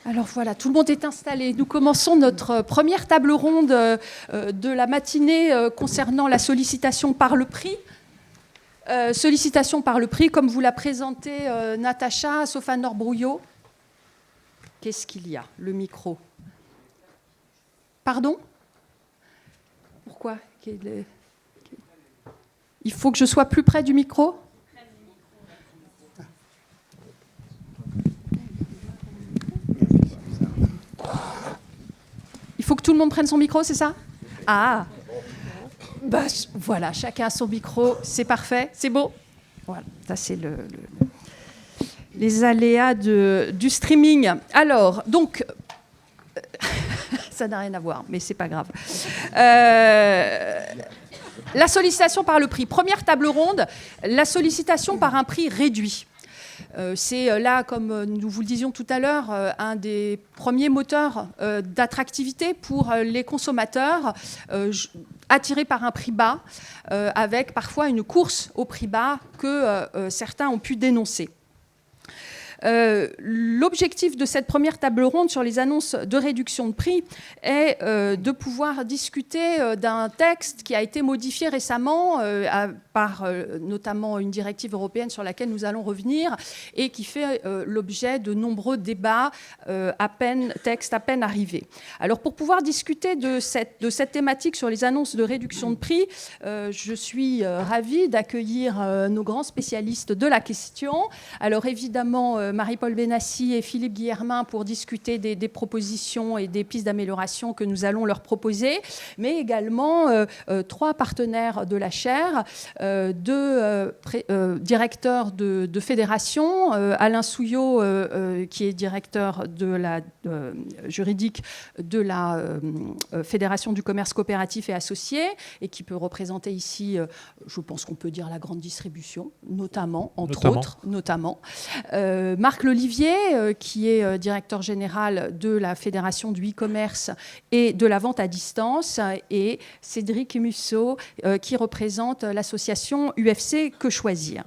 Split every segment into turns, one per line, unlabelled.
Alors voilà, tout le monde est installé. Nous commençons notre première table ronde de la matinée concernant la sollicitation par le prix. Sollicitation par le prix, comme vous l'a présenté Natacha Sofanor-Brouillot. Qu'est-ce qu'il y a? Le micro. Pardon? Pourquoi? Il faut que je sois plus près du micro? Il faut que tout le monde prenne son micro, c'est ça? Ah, bah, voilà, chacun a son micro, c'est parfait, c'est beau. Voilà, ça c'est les aléas du streaming. Alors, donc, ça n'a rien à voir, mais c'est pas grave. La sollicitation par le prix. Première table ronde, la sollicitation par un prix réduit. C'est là, comme nous vous le disions tout à l'heure, un des premiers moteurs d'attractivité pour les consommateurs, attirés par un prix bas, avec parfois une course au prix bas que certains ont pu dénoncer. L'objectif de cette première table ronde sur les annonces de réduction de prix est de pouvoir discuter d'un texte qui a été modifié récemment par notamment une directive européenne sur laquelle nous allons revenir et qui fait l'objet de nombreux débats texte à peine arrivé. Alors pour pouvoir discuter de cette thématique sur les annonces de réduction de prix, je suis ravie d'accueillir nos grands spécialistes de la question. Alors évidemment, Marie-Paule Benassi et Philippe Guillermin pour discuter des propositions et des pistes d'amélioration que nous allons leur proposer, mais également trois partenaires de la chaire, deux directeurs de fédération, Alain Souillot qui est directeur juridique de la Fédération du commerce coopératif et associé et qui peut représenter ici, je pense qu'on peut dire la grande distribution, notamment. Marc Lolivier, qui est directeur général de la Fédération du e-commerce et de la vente à distance, et Cédric Musso, qui représente l'association UFC Que Choisir.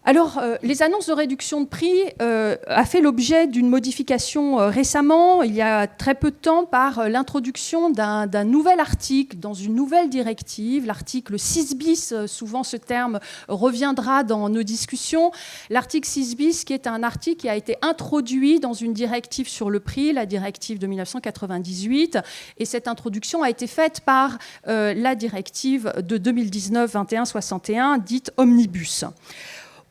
Alors, les annonces de réduction de prix a fait l'objet d'une modification récemment, il y a très peu de temps, par l'introduction d'un nouvel article dans une nouvelle directive, l'article 6 bis, souvent ce terme reviendra dans nos discussions. L'article 6 bis, qui est un article qui a été introduit dans une directive sur le prix, la directive de 1998, et cette introduction a été faite par la directive de 2019-2161, dite Omnibus.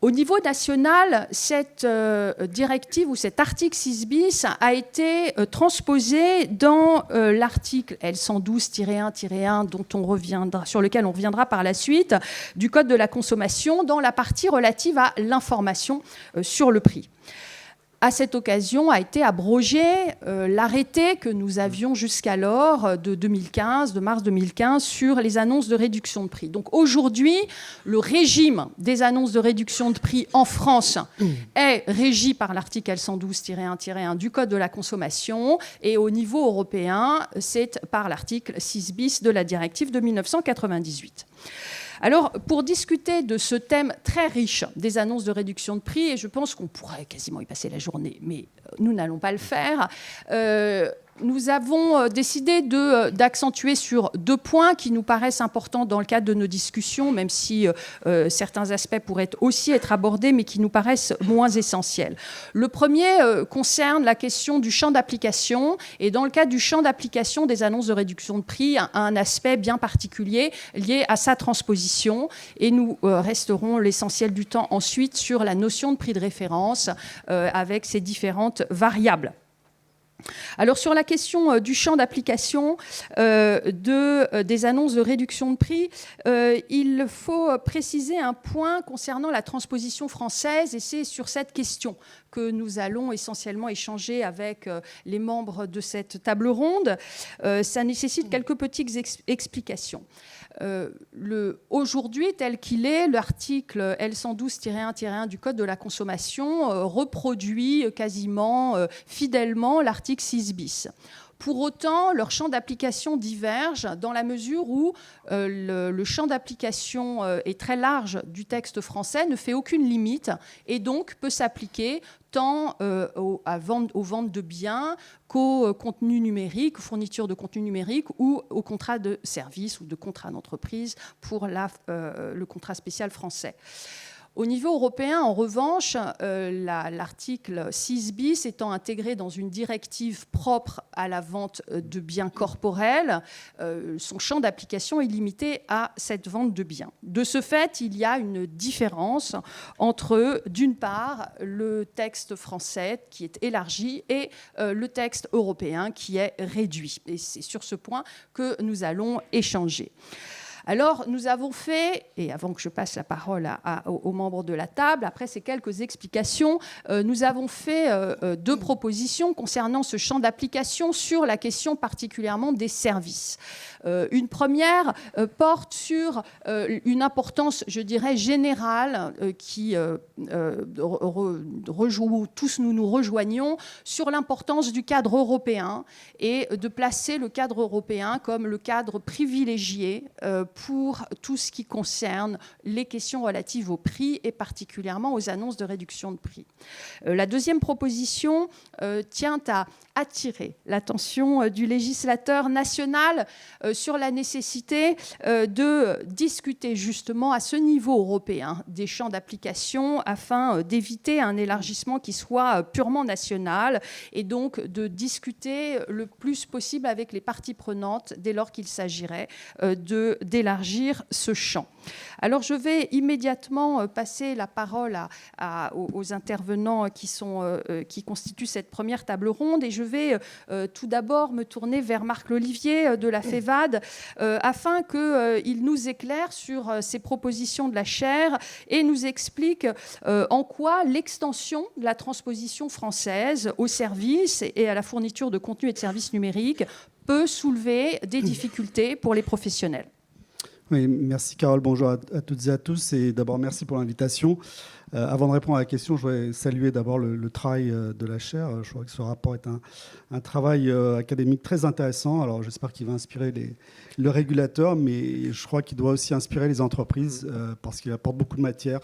Au niveau national, cette directive ou cet article 6 bis a été transposé dans l'article L112-1-1 sur lequel on reviendra par la suite du Code de la consommation dans la partie relative à l'information sur le prix. À cette occasion a été abrogé l'arrêté que nous avions jusqu'alors de mars 2015, sur les annonces de réduction de prix. Donc aujourd'hui, le régime des annonces de réduction de prix en France est régi par l'article L112-1-1 du Code de la consommation, et au niveau européen, c'est par l'article 6 bis de la directive de 1998. Alors, pour discuter de ce thème très riche des annonces de réduction de prix, et je pense qu'on pourrait quasiment y passer la journée, mais nous n'allons pas le faire, nous avons décidé d'accentuer sur deux points qui nous paraissent importants dans le cadre de nos discussions, même si certains aspects pourraient aussi être abordés, mais qui nous paraissent moins essentiels. Le premier concerne la question du champ d'application, et dans le cadre du champ d'application des annonces de réduction de prix, un aspect bien particulier lié à sa transposition, et nous resterons l'essentiel du temps ensuite sur la notion de prix de référence avec ses différentes variables. Alors sur la question du champ d'application des annonces de réduction de prix, il faut préciser un point concernant la transposition française, et c'est sur cette question que nous allons essentiellement échanger avec les membres de cette table ronde. Ça nécessite quelques petites explications. Aujourd'hui, tel qu'il est, l'article L112-1-1 du Code de la consommation reproduit quasiment fidèlement l'article 6 bis. Pour autant, leur champ d'application diverge dans la mesure où le champ d'application est très large du texte français, ne fait aucune limite et donc peut s'appliquer tant aux ventes de biens qu'aux contenus numériques, aux fournitures de contenus numériques ou aux contrats de services ou de contrats d'entreprise pour le contrat spécial français. Au niveau européen, en revanche, l'article 6 bis étant intégré dans une directive propre à la vente de biens corporels, son champ d'application est limité à cette vente de biens. De ce fait, il y a une différence entre, d'une part, le texte français qui est élargi et le texte européen qui est réduit. Et c'est sur ce point que nous allons échanger. Alors, nous avons fait, et avant que je passe la parole aux membres de la table, après ces quelques explications, nous avons fait 2 propositions concernant ce champ d'application sur la question particulièrement des services. Une première porte sur une importance, je dirais, générale qui tous nous rejoignons sur l'importance du cadre européen et de placer le cadre européen comme le cadre privilégié pour tout ce qui concerne les questions relatives au prix et particulièrement aux annonces de réduction de prix. La deuxième proposition tient à attirer l'attention du législateur national sur la nécessité de discuter justement à ce niveau européen des champs d'application afin d'éviter un élargissement qui soit purement national et donc de discuter le plus possible avec les parties prenantes dès lors qu'il s'agirait d'élargir ce champ. Alors je vais immédiatement passer la parole aux intervenants qui constituent cette première table ronde et je vais tout d'abord me tourner vers Marc Lolivier de la FEVAD afin qu'il nous éclaire sur ces propositions de la chaire et nous explique en quoi l'extension de la transposition française aux services et à la fourniture de contenus et de services numériques peut soulever des difficultés pour les professionnels.
Oui, merci Carole, bonjour à toutes et à tous et d'abord merci pour l'invitation. Avant de répondre à la question, je voudrais saluer d'abord le travail de la chaire. Je crois que ce rapport est un travail académique très intéressant. Alors j'espère qu'il va inspirer le régulateur, mais je crois qu'il doit aussi inspirer les entreprises parce qu'il apporte beaucoup de matière.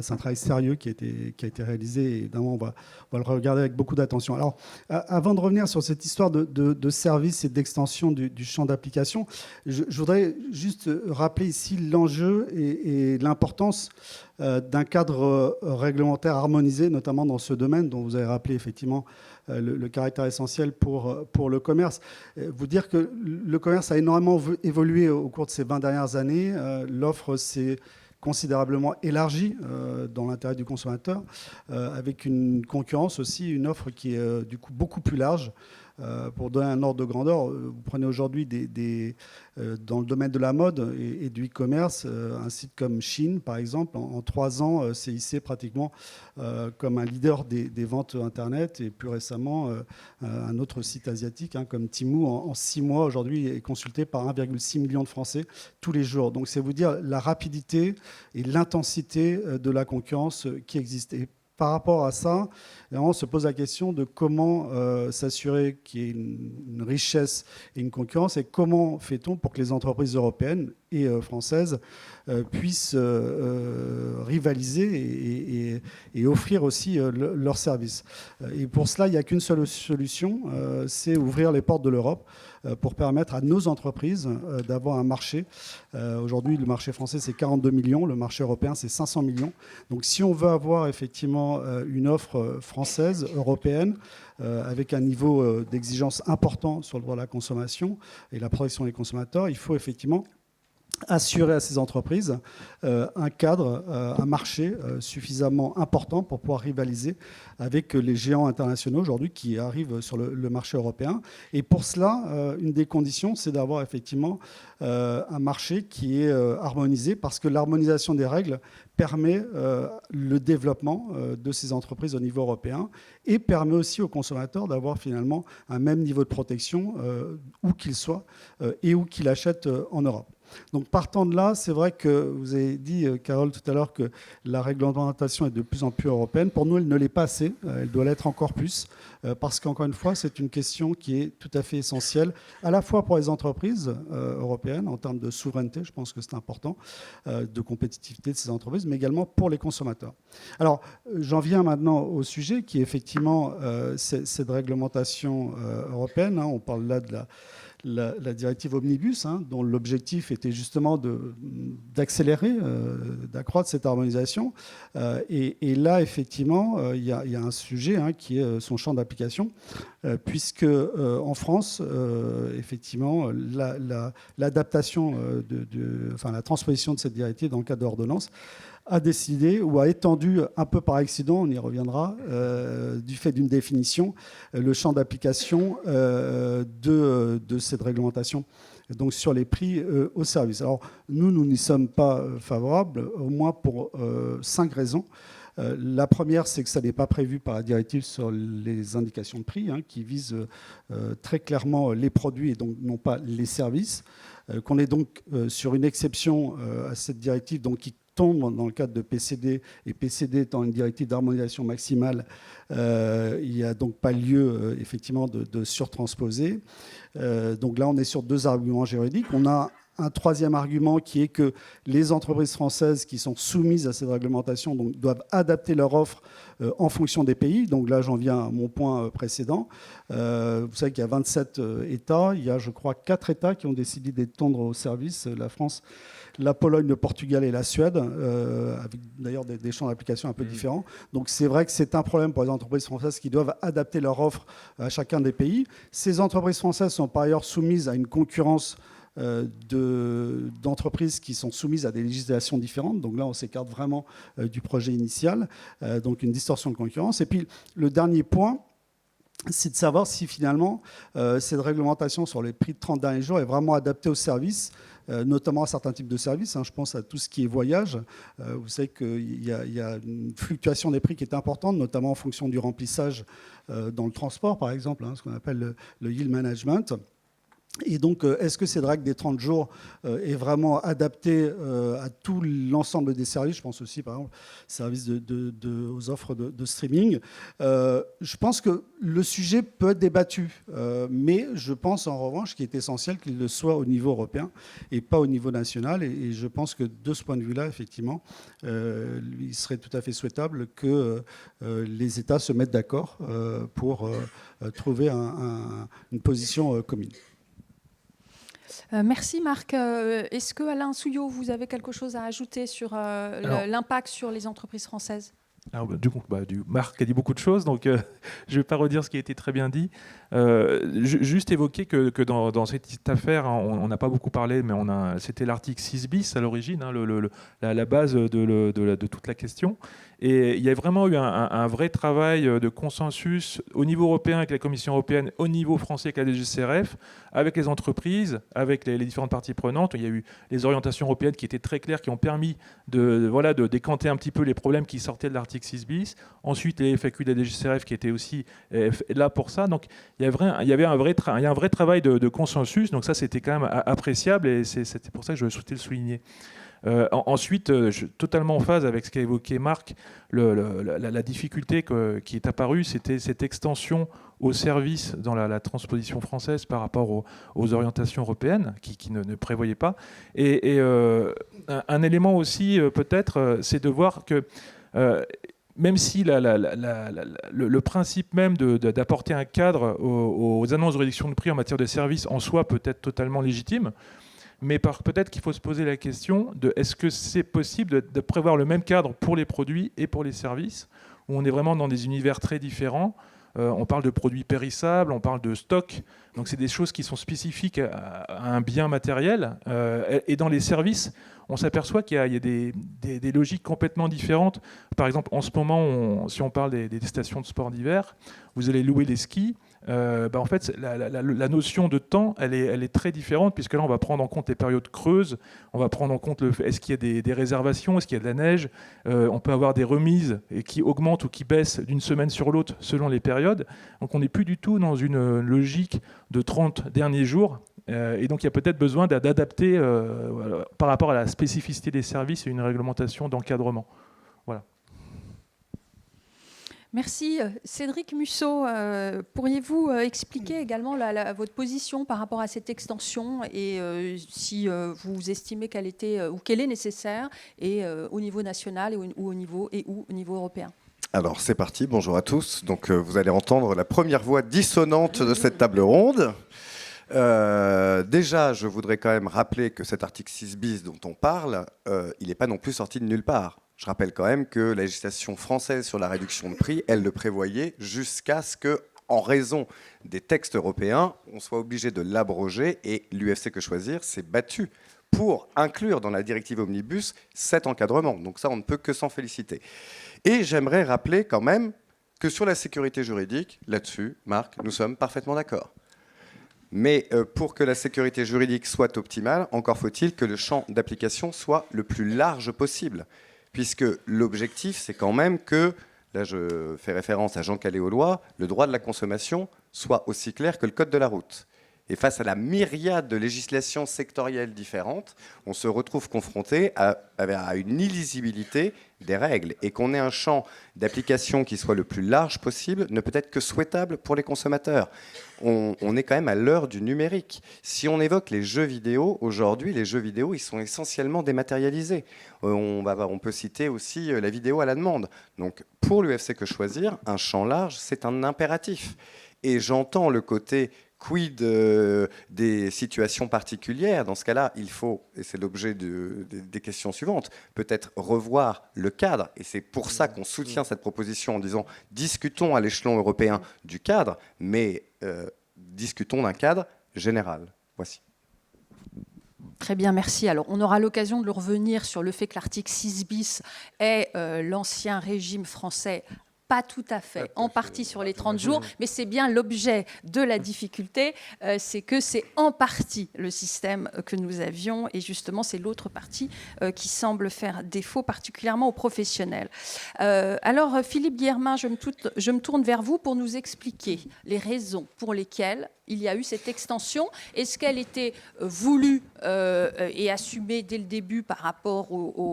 C'est un travail sérieux qui a été réalisé et évidemment on va le regarder avec beaucoup d'attention. Alors avant de revenir sur cette histoire de service et d'extension du champ d'application, je voudrais juste rappeler ici l'enjeu et l'importance d'un cadre réglementaire harmonisé, notamment dans ce domaine dont vous avez rappelé effectivement le caractère essentiel pour le commerce. Vous dire que le commerce a énormément évolué au cours de ces 20 dernières années. L'offre s'est considérablement élargie dans l'intérêt du consommateur, avec une concurrence aussi, une offre qui est du coup beaucoup plus large. Pour donner un ordre de grandeur, vous prenez aujourd'hui dans le domaine de la mode et du e-commerce, un site comme Shein, par exemple, en 3 ans, s'est hissé pratiquement comme un leader des ventes Internet. Et plus récemment, un autre site asiatique comme Temu, en 6 mois, aujourd'hui, est consulté par 1,6 million de Français tous les jours. Donc, c'est vous dire la rapidité et l'intensité de la concurrence qui existe. Et par rapport à ça, on se pose la question de comment s'assurer qu'il y ait une richesse et une concurrence et comment fait-on pour que les entreprises européennes et françaises puissent rivaliser et offrir aussi leurs services. Et pour cela, il n'y a qu'une seule solution, c'est ouvrir les portes de l'Europe pour permettre à nos entreprises d'avoir un marché. Aujourd'hui, le marché français, c'est 42 millions, le marché européen, c'est 500 millions. Donc si on veut avoir effectivement une offre française, européenne, avec un niveau d'exigence important sur le droit de la consommation et la protection des consommateurs, il faut effectivement assurer à ces entreprises un cadre, un marché suffisamment important pour pouvoir rivaliser avec les géants internationaux aujourd'hui qui arrivent sur le marché européen. Et pour cela, une des conditions, c'est d'avoir effectivement un marché qui est harmonisé parce que l'harmonisation des règles permet le développement de ces entreprises au niveau européen et permet aussi aux consommateurs d'avoir finalement un même niveau de protection où qu'il soit et où qu'il achète en Europe. Donc partant de là, c'est vrai que vous avez dit, Carole, tout à l'heure, que la réglementation est de plus en plus européenne. Pour nous, elle ne l'est pas assez, elle doit l'être encore plus, parce qu'encore une fois, c'est une question qui est tout à fait essentielle, à la fois pour les entreprises européennes, en termes de souveraineté, je pense que c'est important, de compétitivité de ces entreprises, mais également pour les consommateurs. Alors, j'en viens maintenant au sujet qui est effectivement cette réglementation européenne. On parle là de la directive Omnibus, dont l'objectif était justement d'accélérer, d'accroître cette harmonisation. Et là, effectivement, il y a un sujet qui est son champ d'application, puisque en France, effectivement, l'adaptation, enfin la transposition de cette directive dans le cadre d'ordonnance a décidé ou a étendu un peu par accident, on y reviendra, du fait d'une définition, le champ d'application de cette réglementation, donc sur les prix au service. Alors nous n'y sommes pas favorables, au moins pour 5 raisons. La première, c'est que ça n'est pas prévu par la directive sur les indications de prix, qui vise très clairement les produits et donc non pas les services, qu'on est donc sur une exception à cette directive donc, qui tombe dans le cadre de PCD, et PCD étant une directive d'harmonisation maximale, il n'y a donc pas lieu effectivement de surtransposer. Donc là, on est sur 2 arguments juridiques. On a un troisième argument qui est que les entreprises françaises qui sont soumises à cette réglementation donc, doivent adapter leur offre en fonction des pays. Donc là, j'en viens à mon point précédent. Vous savez qu'il y a 27 États. Il y a, je crois, 4 États qui ont décidé d'étendre au service. La France, la Pologne, le Portugal et la Suède, avec d'ailleurs des champs d'application un peu différents. Donc c'est vrai que c'est un problème pour les entreprises françaises qui doivent adapter leur offre à chacun des pays. Ces entreprises françaises sont par ailleurs soumises à une concurrence d'entreprises qui sont soumises à des législations différentes. Donc là, on s'écarte vraiment du projet initial. Donc une distorsion de concurrence. Et puis le dernier point, c'est de savoir si finalement cette réglementation sur les prix de 30 derniers jours est vraiment adaptée aux services, notamment à certains types de services. Je pense à tout ce qui est voyage. Vous savez qu'il y a une fluctuation des prix qui est importante, notamment en fonction du remplissage dans le transport, par exemple, ce qu'on appelle le yield management. Et donc, est-ce que cette règle des 30 jours est vraiment adaptée à tout l'ensemble des services ? Je pense aussi, par exemple, services aux offres de streaming. Je pense que le sujet peut être débattu, mais je pense en revanche qu'il est essentiel qu'il le soit au niveau européen et pas au niveau national. Et je pense que de ce point de vue-là, effectivement, il serait tout à fait souhaitable que les États se mettent d'accord pour trouver une position commune.
Merci Marc. Est-ce que Alain Souillot, vous avez quelque chose à ajouter sur l'impact sur les entreprises françaises ?
Alors, du coup, Marc a dit beaucoup de choses, donc je ne vais pas redire ce qui a été très bien dit. Juste évoquer que dans cette affaire, on n'a pas beaucoup parlé, mais c'était l'article 6 bis à l'origine, la base de toute la question. Et il y a vraiment eu un vrai travail de consensus au niveau européen avec la Commission européenne, au niveau français avec la DGCCRF, avec les entreprises, avec les différentes parties prenantes. Il y a eu les orientations européennes qui étaient très claires, qui ont permis de décanter un petit peu les problèmes qui sortaient de l'article 6 bis. Ensuite, les FAQ de la DGCCRF qui étaient aussi là pour ça. Donc, il y a un vrai travail de consensus. Donc ça, c'était quand même appréciable et c'était pour ça que je souhaitais le souligner. Ensuite, je suis totalement en phase avec ce qu'a évoqué Marc. La difficulté qui est apparue, c'était cette extension aux services dans la transposition française par rapport aux orientations européennes qui ne prévoyaient pas. Et un élément aussi, peut-être, c'est de voir que même si le principe même d'apporter un cadre aux annonces de réduction de prix en matière de services en soi peut être totalement légitime, mais peut-être qu'il faut se poser la question de est-ce que c'est possible de prévoir le même cadre pour les produits et pour les services, où on est vraiment dans des univers très différents. On parle de produits périssables, on parle de stock, donc c'est des choses qui sont spécifiques à un bien matériel. Et dans les services, on s'aperçoit qu'il y a des logiques complètement différentes. Par exemple, en ce moment, si on parle des stations de sport d'hiver, vous allez louer les skis. En fait, la notion de temps, elle est très différente, puisque là, on va prendre en compte les périodes creuses, on va prendre en compte est-ce qu'il y a des réservations, est-ce qu'il y a de la neige, on peut avoir des remises qui augmentent ou qui baissent d'une semaine sur l'autre selon les périodes. Donc, on n'est plus du tout dans une logique de 30 derniers jours. Et donc il y a peut-être besoin d'adapter par rapport à la spécificité des services et une réglementation d'encadrement. Voilà.
Merci. Cédric Musso, pourriez-vous expliquer également votre position par rapport à cette extension et si vous estimez qu'elle est nécessaire et au niveau national ou au niveau européen?
Alors c'est parti, bonjour à tous. Donc vous allez entendre la première voix dissonante de cette table ronde. Déjà, je voudrais quand même rappeler que cet article 6 bis dont on parle, il n'est pas non plus sorti de nulle part. Je rappelle quand même que la législation française sur la réduction de prix, elle le prévoyait jusqu'à ce que, en raison des textes européens, on soit obligé de l'abroger et l'UFC Que Choisir s'est battu pour inclure dans la directive Omnibus cet encadrement. Donc ça, on ne peut que s'en féliciter. Et j'aimerais rappeler quand même que sur la sécurité juridique, là-dessus, Marc, nous sommes parfaitement d'accord. Mais pour que la sécurité juridique soit optimale, encore faut-il que le champ d'application soit le plus large possible. Puisque l'objectif, c'est quand même que, là je fais référence à Jean Calais-Aulois, le droit de la consommation soit aussi clair que le code de la route. Et face à la myriade de législations sectorielles différentes, on se retrouve confronté à une illisibilité des règles. Et qu'on ait un champ d'application qui soit le plus large possible ne peut être que souhaitable pour les consommateurs. On est quand même à l'heure du numérique. Si on évoque les jeux vidéo, aujourd'hui, les jeux vidéo, ils sont essentiellement dématérialisés. On peut citer aussi la vidéo à la demande. Donc, pour l'UFC Que Choisir, un champ large, c'est un impératif. Et j'entends le côté quid des situations particulières. Dans ce cas-là, il faut, et c'est l'objet des questions suivantes, peut-être revoir le cadre. Et c'est pour ça qu'on soutient cette proposition en disant discutons à l'échelon européen du cadre, mais discutons d'un cadre général. Voici.
Très bien, merci. Alors, on aura l'occasion de revenir sur le fait que l'article 6 bis est l'ancien régime français. Pas tout à fait, en partie sur les 30 jours, mais c'est bien l'objet de la difficulté, c'est que c'est en partie le système que nous avions, et justement c'est l'autre partie qui semble faire défaut, particulièrement aux professionnels. Alors Philippe Guillermin, je me tourne vers vous pour nous expliquer les raisons pour lesquelles il y a eu cette extension. Est-ce qu'elle était voulue et assumée dès le début par rapport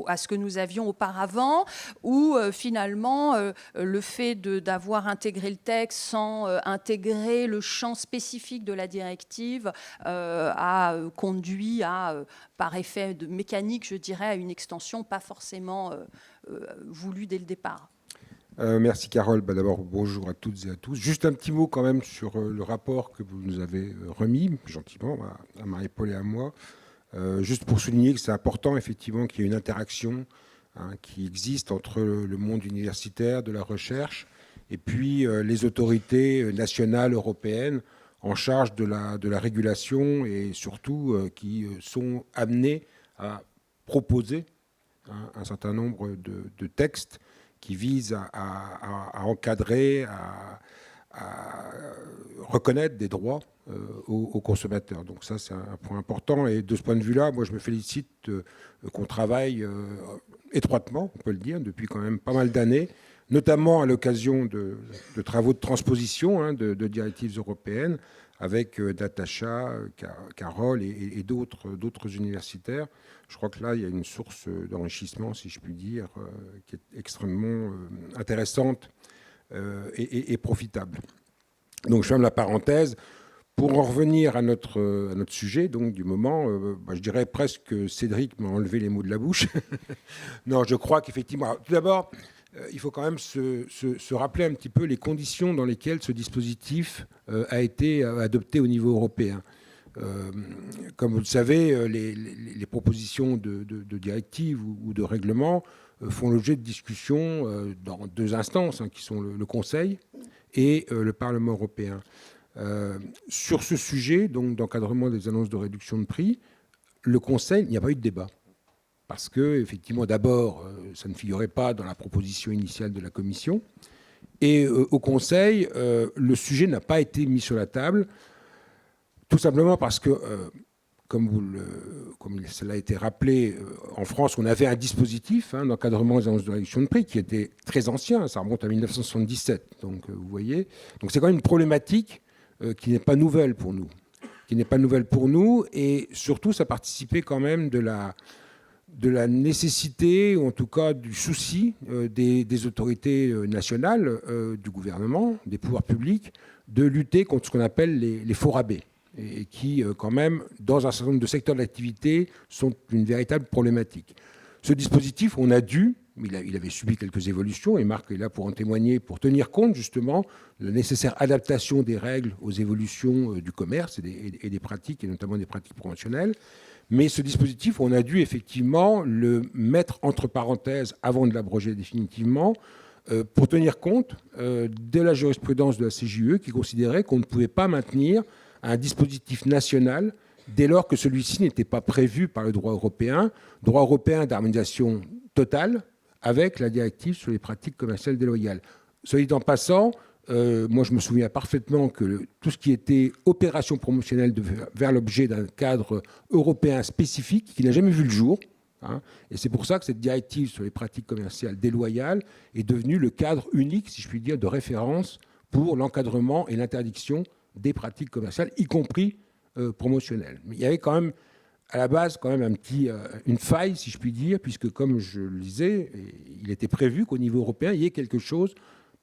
à ce que nous avions auparavant, ou finalement le fait d'avoir intégré le texte sans intégrer le champ spécifique de la directive a conduit par effet de mécanique, je dirais, à une extension pas forcément voulue dès le départ?
Merci Carole. D'abord, bonjour à toutes et à tous. Juste un petit mot quand même sur le rapport que vous nous avez remis, gentiment, à Marie-Paul et à moi. Juste pour souligner que c'est important, effectivement, qu'il y ait une interaction qui existe entre le monde universitaire, de la recherche, et puis les autorités nationales, européennes, en charge de la régulation et surtout qui sont amenées à proposer un certain nombre de textes qui vise à encadrer, à reconnaître des droits aux consommateurs. Donc ça, c'est un point important. Et de ce point de vue-là, moi, je me félicite qu'on travaille étroitement, on peut le dire, depuis quand même pas mal d'années, notamment à l'occasion de travaux de transposition de directives européennes, avec Natacha, Carole et d'autres universitaires. Je crois que là, il y a une source d'enrichissement, si je puis dire, qui est extrêmement intéressante et profitable. Donc, je ferme la parenthèse. Pour en revenir à notre sujet, donc, du moment, je dirais presque que Cédric m'a enlevé les mots de la bouche. Non, je crois qu'effectivement... Tout d'abord, il faut quand même se rappeler un petit peu les conditions dans lesquelles ce dispositif a été adopté au niveau européen. Comme vous le savez, les propositions de directives ou de règlements font l'objet de discussions dans deux instances, qui sont le Conseil et le Parlement européen. Sur ce sujet, donc d'encadrement des annonces de réduction de prix, le Conseil, il n'y a pas eu de débat. Parce que, effectivement, d'abord, ça ne figurait pas dans la proposition initiale de la Commission. Et au Conseil, le sujet n'a pas été mis sur la table, tout simplement parce que, comme cela a été rappelé, en France, on avait un dispositif d'encadrement des annonces de réduction de prix qui était très ancien, ça remonte à 1977. Donc, vous voyez, donc c'est quand même une problématique qui n'est pas nouvelle pour nous, qui n'est pas nouvelle pour nous, et surtout, ça participait quand même de la nécessité, ou en tout cas du souci des autorités nationales, du gouvernement, des pouvoirs publics, de lutter contre ce qu'on appelle les faux rabais, et qui, quand même, dans un certain nombre de secteurs d'activité, sont une véritable problématique. Ce dispositif, on a dû, il avait subi quelques évolutions, et Marc est là pour en témoigner, pour tenir compte justement de la nécessaire adaptation des règles aux évolutions du commerce et des pratiques, et notamment des pratiques promotionnelles. Mais ce dispositif, on a dû effectivement le mettre entre parenthèses avant de l'abroger définitivement, pour tenir compte de la jurisprudence de la CJUE qui considérait qu'on ne pouvait pas maintenir un dispositif national dès lors que celui-ci n'était pas prévu par le droit européen d'harmonisation totale avec la directive sur les pratiques commerciales déloyales. Soit dit en passant, moi je me souviens parfaitement que tout ce qui était opération promotionnelle devait faire l'objet d'un cadre européen spécifique qui n'a jamais vu le jour. Et c'est pour ça que cette directive sur les pratiques commerciales déloyales est devenue le cadre unique, si je puis dire, de référence pour l'encadrement et l'interdiction des pratiques commerciales, y compris promotionnelles. Mais il y avait quand même, à la base, quand même une faille, si je puis dire, puisque, comme je le disais, il était prévu qu'au niveau européen, il y ait quelque chose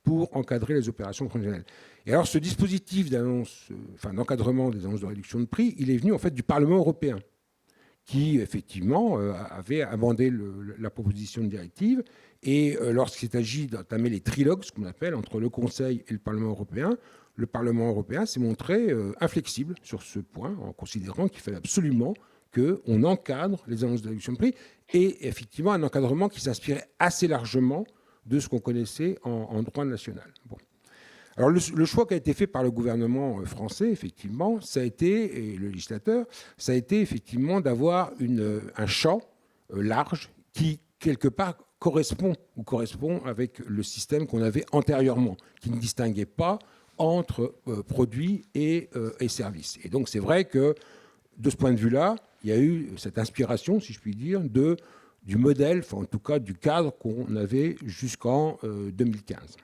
pour encadrer les opérations promotionnelles. Et alors, ce dispositif d'encadrement des annonces de réduction de prix, il est venu en fait du Parlement européen, qui, effectivement, avait amendé la proposition de directive. Et lorsqu'il s'agit d'entamer les trilogues, ce qu'on appelle, entre le Conseil et le Parlement européen s'est montré inflexible sur ce point, en considérant qu'il fallait absolument qu'on encadre les annonces de réduction de prix, et effectivement un encadrement qui s'inspirait assez largement de ce qu'on connaissait en droit national. Bon. Alors le choix qui a été fait par le gouvernement français, effectivement, ça a été, et le législateur, ça a été effectivement d'avoir un champ large qui, quelque part, correspond avec le système qu'on avait antérieurement, qui ne distinguait pas entre produits et services. Et donc c'est vrai que, de ce point de vue-là, il y a eu cette inspiration, si je puis dire, du modèle, enfin en tout cas du cadre qu'on avait jusqu'en 2015.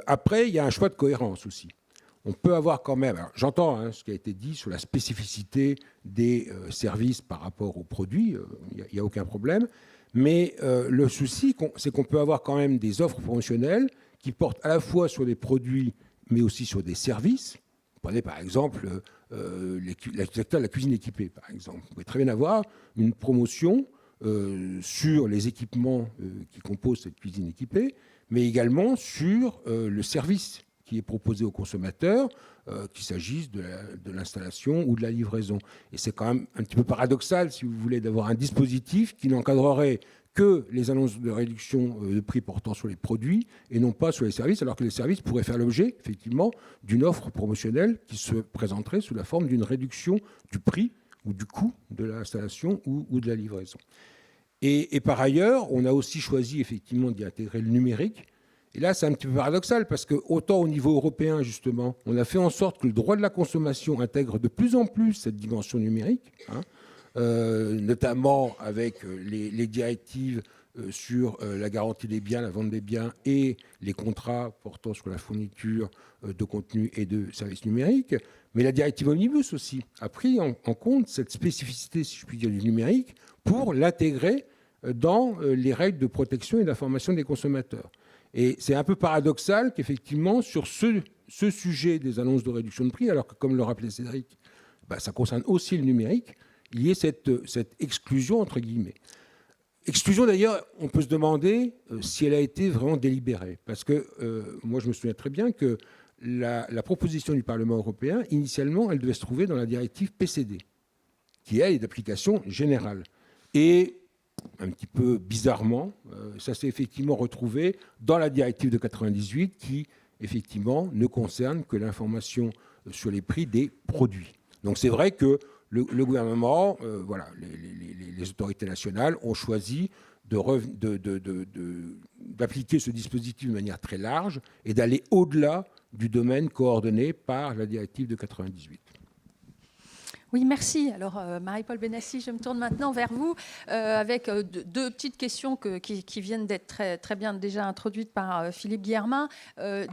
Après, il y a un choix de cohérence aussi. On peut avoir quand même, j'entends ce qui a été dit sur la spécificité des services par rapport aux produits, il n'y a aucun problème, mais le souci, c'est qu'on peut avoir quand même des offres promotionnelles qui portent à la fois sur des produits, mais aussi sur des services. Prenez par exemple le secteur de la cuisine équipée, par exemple. Vous pouvez très bien avoir une promotion sur les équipements qui composent cette cuisine équipée, mais également sur le service qui est proposé aux consommateurs, qu'il s'agisse de l'installation ou de la livraison. Et c'est quand même un petit peu paradoxal, si vous voulez, d'avoir un dispositif qui n'encadrerait que les annonces de réduction de prix portant sur les produits et non pas sur les services, alors que les services pourraient faire l'objet, effectivement, d'une offre promotionnelle qui se présenterait sous la forme d'une réduction du prix ou du coût de l'installation ou de la livraison. Et par ailleurs, on a aussi choisi, effectivement, d'y intégrer le numérique. Et là, c'est un petit peu paradoxal, parce que autant au niveau européen, justement, on a fait en sorte que le droit de la consommation intègre de plus en plus cette dimension numérique, notamment avec les directives sur la garantie des biens, la vente des biens et les contrats portant sur la fourniture de contenu et de services numériques. Mais la directive Omnibus aussi a pris en compte cette spécificité, si je puis dire, du numérique pour l'intégrer dans les règles de protection et d'information des consommateurs. Et c'est un peu paradoxal qu'effectivement, sur ce sujet des annonces de réduction de prix, alors que, comme le rappelait Cédric, ça concerne aussi le numérique, il y ait cette exclusion, entre guillemets. Exclusion, d'ailleurs, on peut se demander si elle a été vraiment délibérée. Parce que moi, je me souviens très bien que la proposition du Parlement européen, initialement, elle devait se trouver dans la directive PCD, qui, elle, est d'application générale. Et un petit peu bizarrement, ça s'est effectivement retrouvé dans la directive de 98 qui, effectivement, ne concerne que l'information sur les prix des produits. Donc c'est vrai que le gouvernement, les autorités nationales ont choisi d'appliquer ce dispositif de manière très large et d'aller au-delà du domaine coordonné par la directive de 98.
Oui, merci. Alors, Marie-Paule Benassi, je me tourne maintenant vers vous avec deux petites questions qui viennent d'être très, très bien déjà introduites par Philippe Guillermin.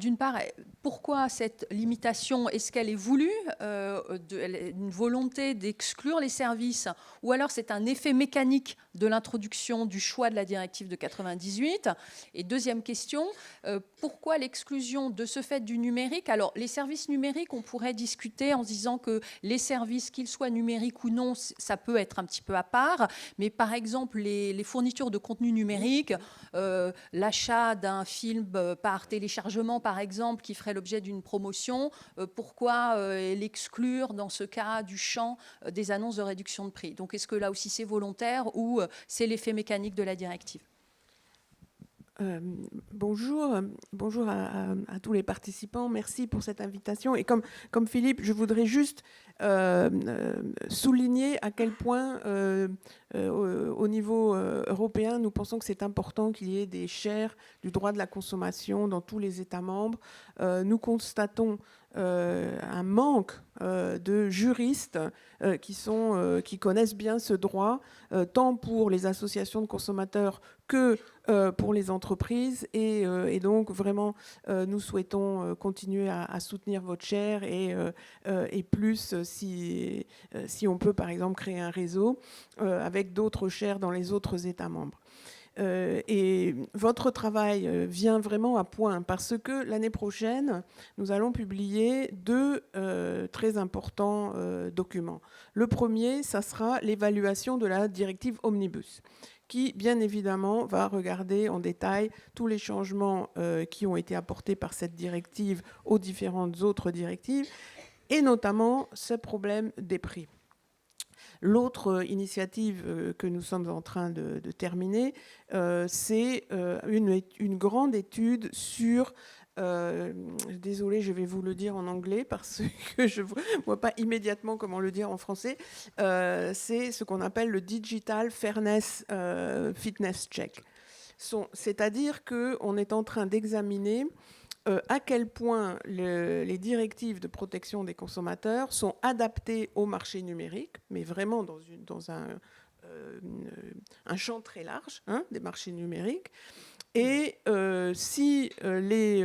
D'une part, pourquoi cette limitation? Est-ce qu'elle est voulue, une volonté d'exclure les services, ou alors c'est un effet mécanique de l'introduction du choix de la directive de 98? Et deuxième question, pourquoi l'exclusion de ce fait du numérique? Alors, les services numériques, on pourrait discuter en se disant que les services, qu'ils soient numériques ou non, ça peut être un petit peu à part. Mais par exemple, les fournitures de contenu numérique, l'achat d'un film par téléchargement, par exemple, qui ferait l'objet d'une promotion, pourquoi l'exclure dans ce cas du champ des annonces de réduction de prix? Donc, est-ce que là aussi c'est volontaire ou c'est l'effet mécanique de la directive?
Bonjour à tous les participants. Merci pour cette invitation. Et comme Philippe, je voudrais juste souligner à quel point, au niveau européen, nous pensons que c'est important qu'il y ait des chaires du droit de la consommation dans tous les États membres. Nous constatons un manque de juristes qui connaissent bien ce droit, tant pour les associations de consommateurs que pour les entreprises. Et donc, vraiment, nous souhaitons continuer à soutenir votre chaire et plus si on peut, par exemple, créer un réseau avec d'autres chaires dans les autres États membres. Et votre travail vient vraiment à point parce que l'année prochaine, nous allons publier deux très importants documents. Le premier, ça sera l'évaluation de la directive Omnibus, qui, bien évidemment, va regarder en détail tous les changements qui ont été apportés par cette directive aux différentes autres directives, et notamment ce problème des prix. L'autre initiative que nous sommes en train de terminer, c'est une grande étude sur... désolée, je vais vous le dire en anglais parce que je ne vois pas immédiatement comment le dire en français. C'est ce qu'on appelle le Digital Fairness Fitness Check. C'est-à-dire qu'on est en train d'examiner à quel point les directives de protection des consommateurs sont adaptées au marché numérique, mais vraiment dans un champ très large des marchés numériques. Et si les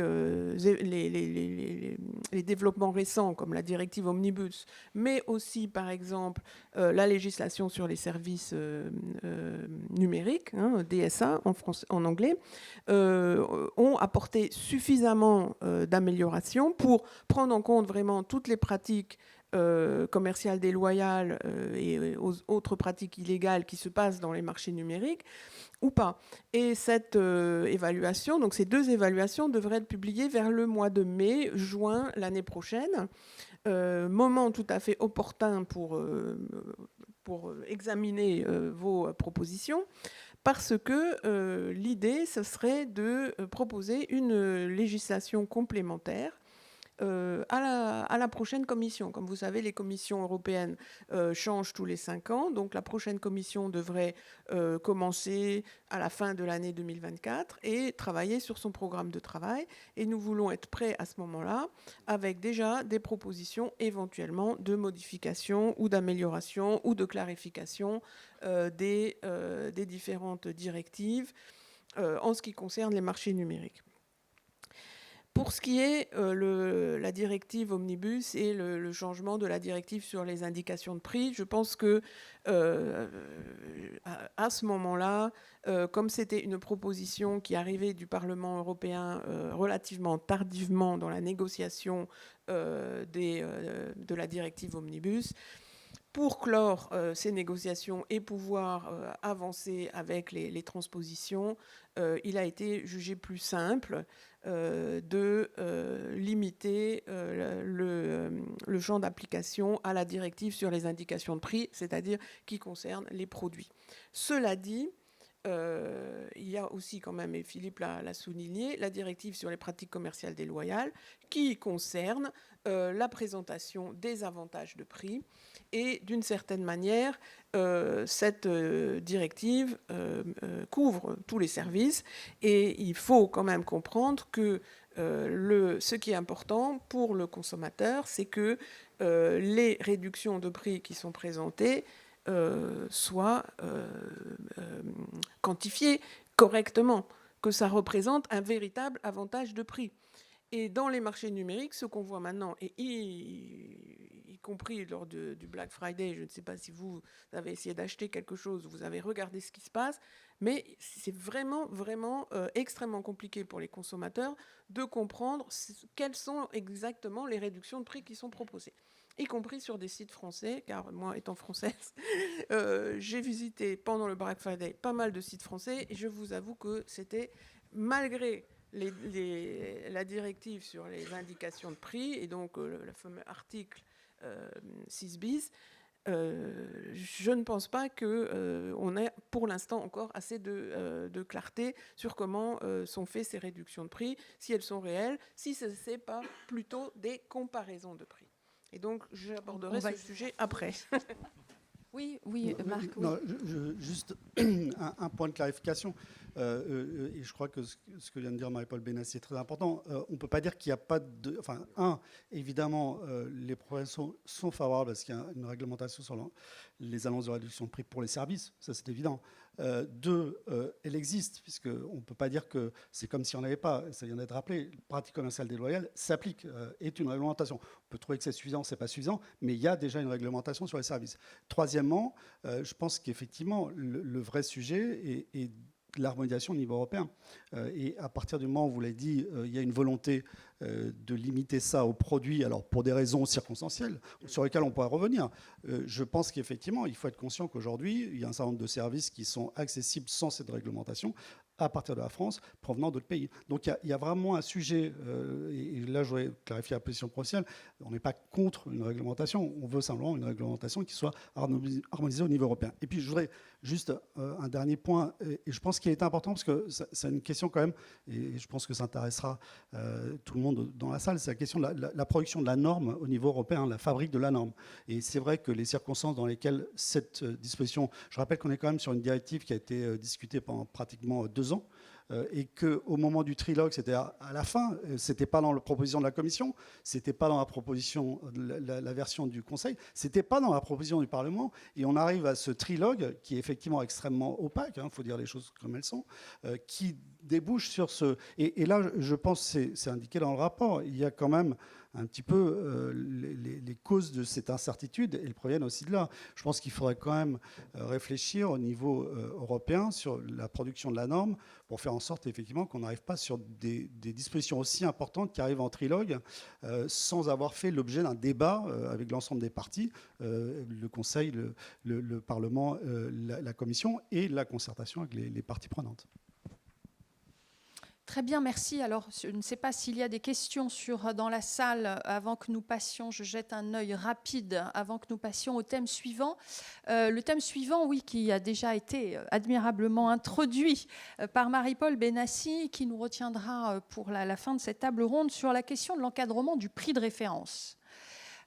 développements récents, comme la directive Omnibus, mais aussi, par exemple, la législation sur les services numériques, DSA en anglais, ont apporté suffisamment d'améliorations pour prendre en compte vraiment toutes les pratiques commerciales déloyales et autres pratiques illégales qui se passent dans les marchés numériques, ou pas. Et cette évaluation, donc ces deux évaluations devraient être publiées vers le mois de mai-juin l'année prochaine. Moment tout à fait opportun pour examiner vos propositions, parce que l'idée, ce serait de proposer une législation complémentaire à la prochaine commission. Comme vous savez, les commissions européennes changent tous les 5 ans. Donc la prochaine commission devrait commencer à la fin de l'année 2024 et travailler sur son programme de travail. Et nous voulons être prêts à ce moment-là avec déjà des propositions éventuellement de modification ou d'amélioration ou de clarification des différentes directives en ce qui concerne les marchés numériques. Pour ce qui est la directive Omnibus et le changement de la directive sur les indications de prix, je pense que à ce moment-là, comme c'était une proposition qui arrivait du Parlement européen relativement tardivement dans la négociation de la directive Omnibus, pour clore ces négociations et pouvoir avancer avec les transpositions, il a été jugé plus simple de limiter le champ d'application à la directive sur les indications de prix, c'est-à-dire qui concerne les produits. Cela dit, il y a aussi quand même, et Philippe l'a souligné, la directive sur les pratiques commerciales déloyales qui concerne la présentation des avantages de prix. Et d'une certaine manière, cette directive couvre tous les services. Et il faut quand même comprendre que ce qui est important pour le consommateur, c'est que les réductions de prix qui sont présentées soient quantifiées correctement, que ça représente un véritable avantage de prix. Et dans les marchés numériques, ce qu'on voit maintenant, et y compris lors du Black Friday, je ne sais pas si vous avez essayé d'acheter quelque chose, vous avez regardé ce qui se passe, mais c'est vraiment, vraiment extrêmement compliqué pour les consommateurs de comprendre quelles sont exactement les réductions de prix qui sont proposées, y compris sur des sites français, car moi, étant française, j'ai visité pendant le Black Friday pas mal de sites français, et je vous avoue que c'était, malgré la directive sur les indications de prix, et donc le fameux article 6 bis, je ne pense pas qu'on ait pour l'instant encore assez de clarté sur comment sont faites ces réductions de prix, si elles sont réelles, si ce n'est pas plutôt des comparaisons de prix. Et donc j'aborderai ce sujet après.
Oui, Marc. Oui.
Non, juste un point de clarification. Et je crois que ce que vient de dire Marie-Paule Benassi est très important. On ne peut pas dire qu'il n'y a pas de... Enfin, évidemment, les progrès sont favorables parce qu'il y a une réglementation sur les annonces de réduction de prix pour les services. Ça, c'est évident. Deux, elle existe, puisqu'on ne peut pas dire que c'est comme si on n'avait pas. Ça vient d'être rappelé. La pratique commerciale déloyale s'applique, est une réglementation. On peut trouver que c'est suffisant, c'est pas suffisant, mais il y a déjà une réglementation sur les services. Troisièmement, je pense qu'effectivement, le vrai sujet est l'harmonisation au niveau européen. Et à partir du moment où vous l'avez dit, il y a une volonté de limiter ça aux produits, alors pour des raisons circonstancielles, sur lesquelles on pourrait revenir. Je pense qu'effectivement, il faut être conscient qu'aujourd'hui, il y a un certain nombre de services qui sont accessibles sans cette réglementation à partir de la France, provenant d'autres pays. Donc il y a vraiment un sujet, et là je voudrais clarifier la position professionnelle, on n'est pas contre une réglementation, on veut simplement une réglementation qui soit harmonisée au niveau européen. Et puis je voudrais juste un dernier point, et je pense qu'il est important, parce que c'est une question quand même, et je pense que ça intéressera tout le monde dans la salle, c'est la question de la production de la norme au niveau européen, la fabrique de la norme. Et c'est vrai que les circonstances dans lesquelles cette disposition, je rappelle qu'on est quand même sur une directive qui a été discutée pendant pratiquement 2 ans, et qu'au moment du trilogue, c'était à la fin, c'était pas dans la proposition de la Commission, c'était pas dans la proposition, la version du Conseil, c'était pas dans la proposition du Parlement, et on arrive à ce trilogue qui est effectivement extrêmement opaque, faut dire les choses comme elles sont, qui débouche sur ce... Et là, je pense, c'est indiqué dans le rapport, il y a quand même un petit peu les causes de cette incertitude, elles proviennent aussi de là. Je pense qu'il faudrait quand même réfléchir au niveau européen sur la production de la norme pour faire en sorte effectivement qu'on n'arrive pas sur des dispositions aussi importantes qui arrivent en trilogue sans avoir fait l'objet d'un débat avec l'ensemble des partis, le Conseil, le Parlement, la Commission et la concertation avec les parties prenantes.
Très bien, merci. Alors, je ne sais pas s'il y a des questions dans la salle avant que nous passions. Je jette un œil rapide avant que nous passions au thème suivant. Le thème suivant, oui, qui a déjà été admirablement introduit par Marie-Paule Benassi, qui nous retiendra pour la fin de cette table ronde sur la question de l'encadrement du prix de référence.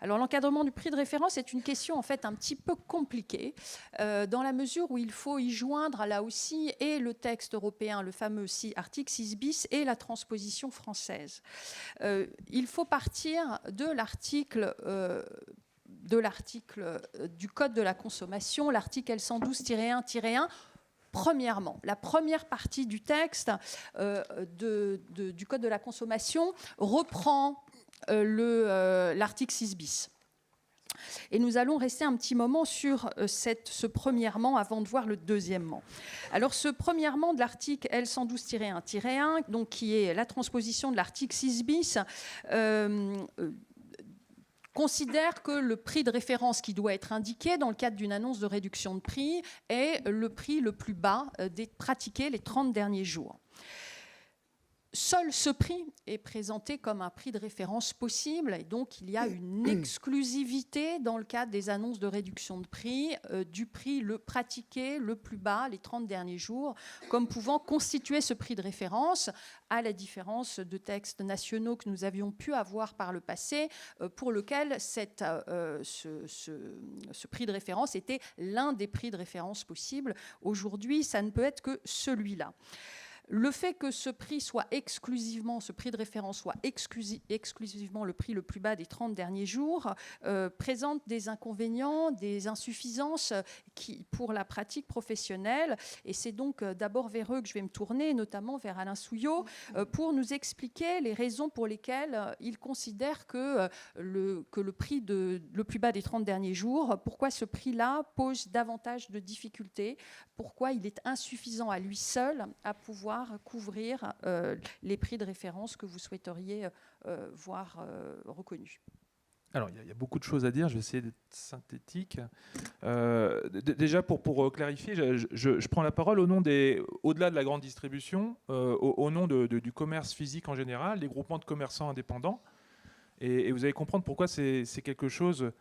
Alors l'encadrement du prix de référence est une question en fait un petit peu compliquée dans la mesure où il faut y joindre là aussi et le texte européen, le fameux article 6 bis et la transposition française. Il faut partir de l'article du Code de la consommation, l'article L112-1-1. Premièrement, la première partie du texte du Code de la consommation reprend l'article 6 bis. Et nous allons rester un petit moment sur ce premièrement avant de voir le deuxièmement. Alors ce premièrement de l'article L112-1-1, donc qui est la transposition de l'article 6 bis, considère que le prix de référence qui doit être indiqué dans le cadre d'une annonce de réduction de prix est le prix le plus bas pratiqué les 30 derniers jours. Seul ce prix est présenté comme un prix de référence possible et donc il y a une exclusivité dans le cadre des annonces de réduction de prix du prix le pratiqué le plus bas les 30 derniers jours comme pouvant constituer ce prix de référence à la différence de textes nationaux que nous avions pu avoir par le passé pour lequel ce prix de référence était l'un des prix de référence possibles. Aujourd'hui, ça ne peut être que celui-là. Le fait que ce prix soit exclusivement, ce prix de référence soit exclusivement le prix le plus bas des 30 derniers jours, présente des inconvénients, des insuffisances pour la pratique professionnelle. Et c'est donc d'abord vers eux que je vais me tourner, notamment vers Alain Souillot, pour nous expliquer les raisons pour lesquelles il considère que le prix le plus bas des 30 derniers jours, pourquoi ce prix-là pose davantage de difficultés, pourquoi il est insuffisant à lui seul à pouvoir couvrir les prix de référence que vous souhaiteriez voir reconnus.
Alors, il y a beaucoup de choses à dire. Je vais essayer d'être synthétique. Déjà, pour clarifier, je prends la parole au-delà de la grande distribution, au nom du commerce physique en général, des groupements de commerçants indépendants. Et vous allez comprendre pourquoi c'est quelque chose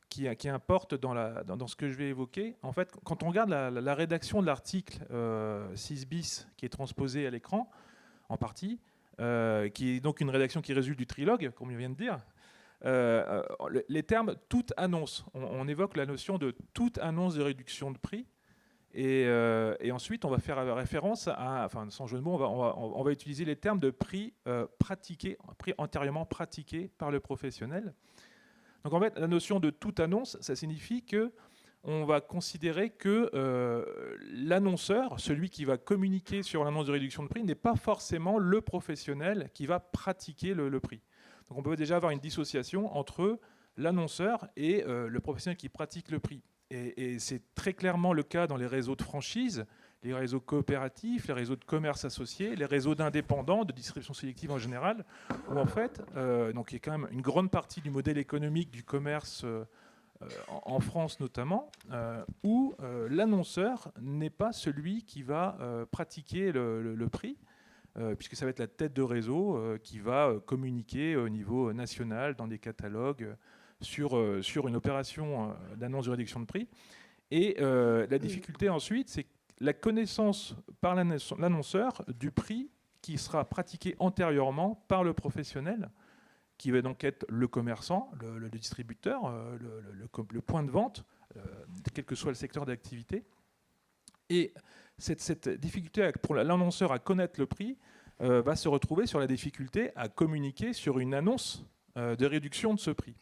qui importe dans ce que je vais évoquer. En fait, quand on regarde la rédaction de l'article 6 bis qui est transposé à l'écran, en partie, qui est donc une rédaction qui résulte du trilogue, comme on vient de dire, les termes « toute annonce », on évoque la notion de « toute annonce de réduction de prix », et ensuite on va faire référence à, enfin sans jeu de mots, on va utiliser les termes de prix pratiqué, prix antérieurement pratiqué par le professionnel. Donc en fait, la notion de toute annonce, ça signifie que on va considérer que l'annonceur, celui qui va communiquer sur l'annonce de réduction de prix, n'est pas forcément le professionnel qui va pratiquer le prix. Donc on peut déjà avoir une dissociation entre l'annonceur et le professionnel qui pratique le prix. Et c'est très clairement le cas dans les réseaux de franchise, les réseaux coopératifs, les réseaux de commerce associés, les réseaux d'indépendants, de distribution sélective en général, où en fait, donc il y a quand même une grande partie du modèle économique du commerce en France notamment, où l'annonceur n'est pas celui qui va pratiquer le prix, puisque ça va être la tête de réseau qui va communiquer au niveau national dans des catalogues sur une opération d'annonce de réduction de prix. Et la difficulté ensuite, c'est la connaissance par l'annonceur du prix qui sera pratiqué antérieurement par le professionnel, qui va donc être le commerçant, le distributeur, le point de vente, quel que soit le secteur d'activité. Et cette difficulté pour l'annonceur à connaître le prix va se retrouver sur la difficulté à communiquer sur une annonce de réduction de ce prix.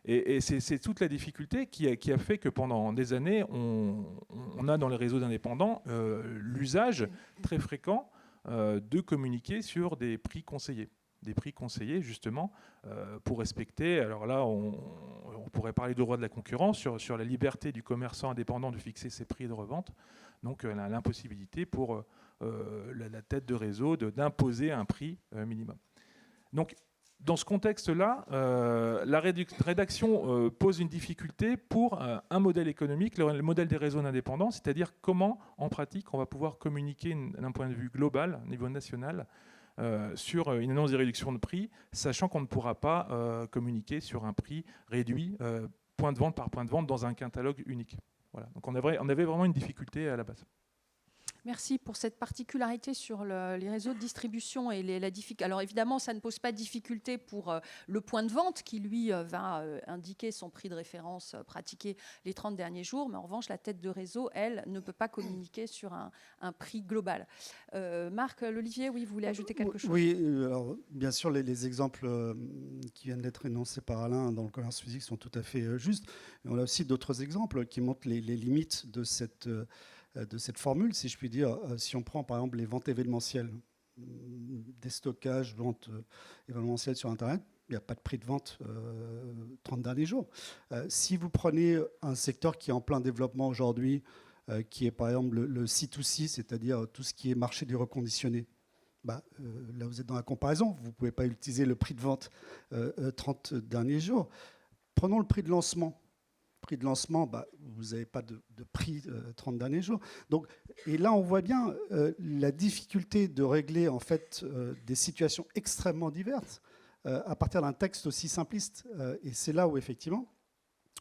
Et c'est toute la difficulté qui a fait que pendant des années, on a dans les réseaux d'indépendants l'usage très fréquent de communiquer sur des prix conseillés. Des prix conseillés, justement, pour respecter... Alors là, on pourrait parler de droit de la concurrence sur la liberté du commerçant indépendant de fixer ses prix de revente. Donc l'impossibilité pour la tête de réseau d'imposer un prix minimum. Donc, dans ce contexte-là, la rédaction pose une difficulté pour un modèle économique, le modèle des réseaux indépendants, c'est-à-dire comment, en pratique, on va pouvoir communiquer d'un point de vue global, au niveau national, sur une annonce de réduction de prix, sachant qu'on ne pourra pas communiquer sur un prix réduit, point de vente par point de vente, dans un catalogue unique. Voilà. Donc on avait vraiment une difficulté à la base.
Merci pour cette particularité sur les réseaux de distribution et la difficulté. Alors évidemment, ça ne pose pas de difficulté pour le point de vente qui, lui, va indiquer son prix de référence pratiqué les 30 derniers jours. Mais en revanche, la tête de réseau, elle, ne peut pas communiquer sur un prix global. Marc, Olivier, oui, vous voulez ajouter quelque chose?
Oui, alors, bien sûr, les exemples qui viennent d'être énoncés par Alain dans le commerce physique sont tout à fait justes. Et on a aussi d'autres exemples qui montrent les limites de cette formule, si je puis dire. Si on prend par exemple les ventes événementielles, déstockage, ventes événementielles sur Internet, il n'y a pas de prix de vente 30 derniers jours. Si vous prenez un secteur qui est en plein développement aujourd'hui, qui est par exemple le C2C, c'est-à-dire tout ce qui est marché du reconditionné, là vous êtes dans la comparaison, vous ne pouvez pas utiliser le prix de vente 30 derniers jours. Prenons le prix de lancement. Prix de lancement, vous n'avez pas de prix 30 derniers jours. Donc, et là, on voit bien la difficulté de régler en fait des situations extrêmement diverses à partir d'un texte aussi simpliste. Et c'est là où effectivement,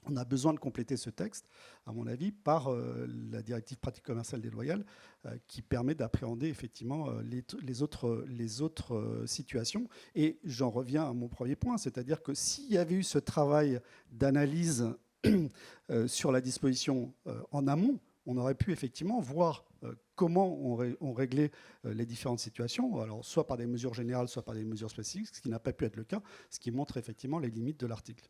on a besoin de compléter ce texte, à mon avis, par la directive pratique commerciale déloyale qui permet d'appréhender effectivement les autres situations. Et j'en reviens à mon premier point, c'est-à-dire que s'il y avait eu ce travail d'analyse sur la disposition en amont, on aurait pu effectivement voir comment on réglait les différentes situations, alors soit par des mesures générales, soit par des mesures spécifiques, ce qui n'a pas pu être le cas, ce qui montre effectivement les limites de l'article.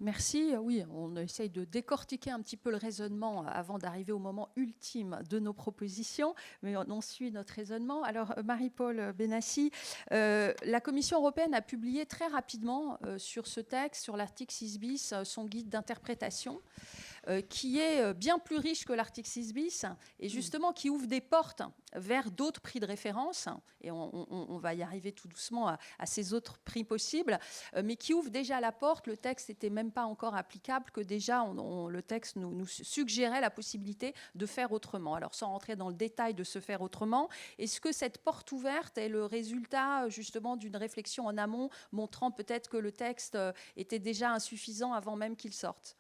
Merci. Oui, on essaye de décortiquer un petit peu le raisonnement avant d'arriver au moment ultime de nos propositions, mais on suit notre raisonnement. Alors, Marie-Paule Benassi, la Commission européenne a publié très rapidement sur ce texte, sur l'article 6 bis, son guide d'interprétation, qui est bien plus riche que l'article 6 bis et justement qui ouvre des portes vers d'autres prix de référence, et on va y arriver tout doucement à ces autres prix possibles, mais qui ouvre déjà la porte. Le texte n'était même pas encore applicable, que déjà le texte nous suggérait la possibilité de faire autrement. Alors sans rentrer dans le détail de se faire autrement, est-ce que cette porte ouverte est le résultat justement d'une réflexion en amont montrant peut-être que le texte était déjà insuffisant avant même qu'il sorte ?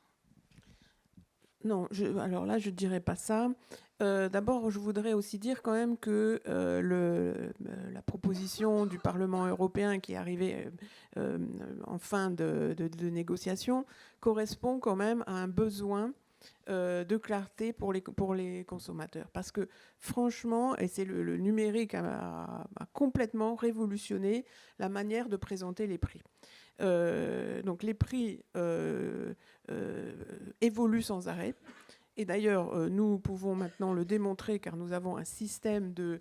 Non, alors là, je ne dirais pas ça. D'abord, je voudrais aussi dire quand même que la proposition du Parlement européen qui est arrivée en fin de négociation correspond quand même à un besoin de clarté pour les consommateurs. Parce que franchement, et c'est le numérique a complètement révolutionné la manière de présenter les prix. Donc les prix évoluent sans arrêt. Et d'ailleurs, nous pouvons maintenant le démontrer car nous avons un système de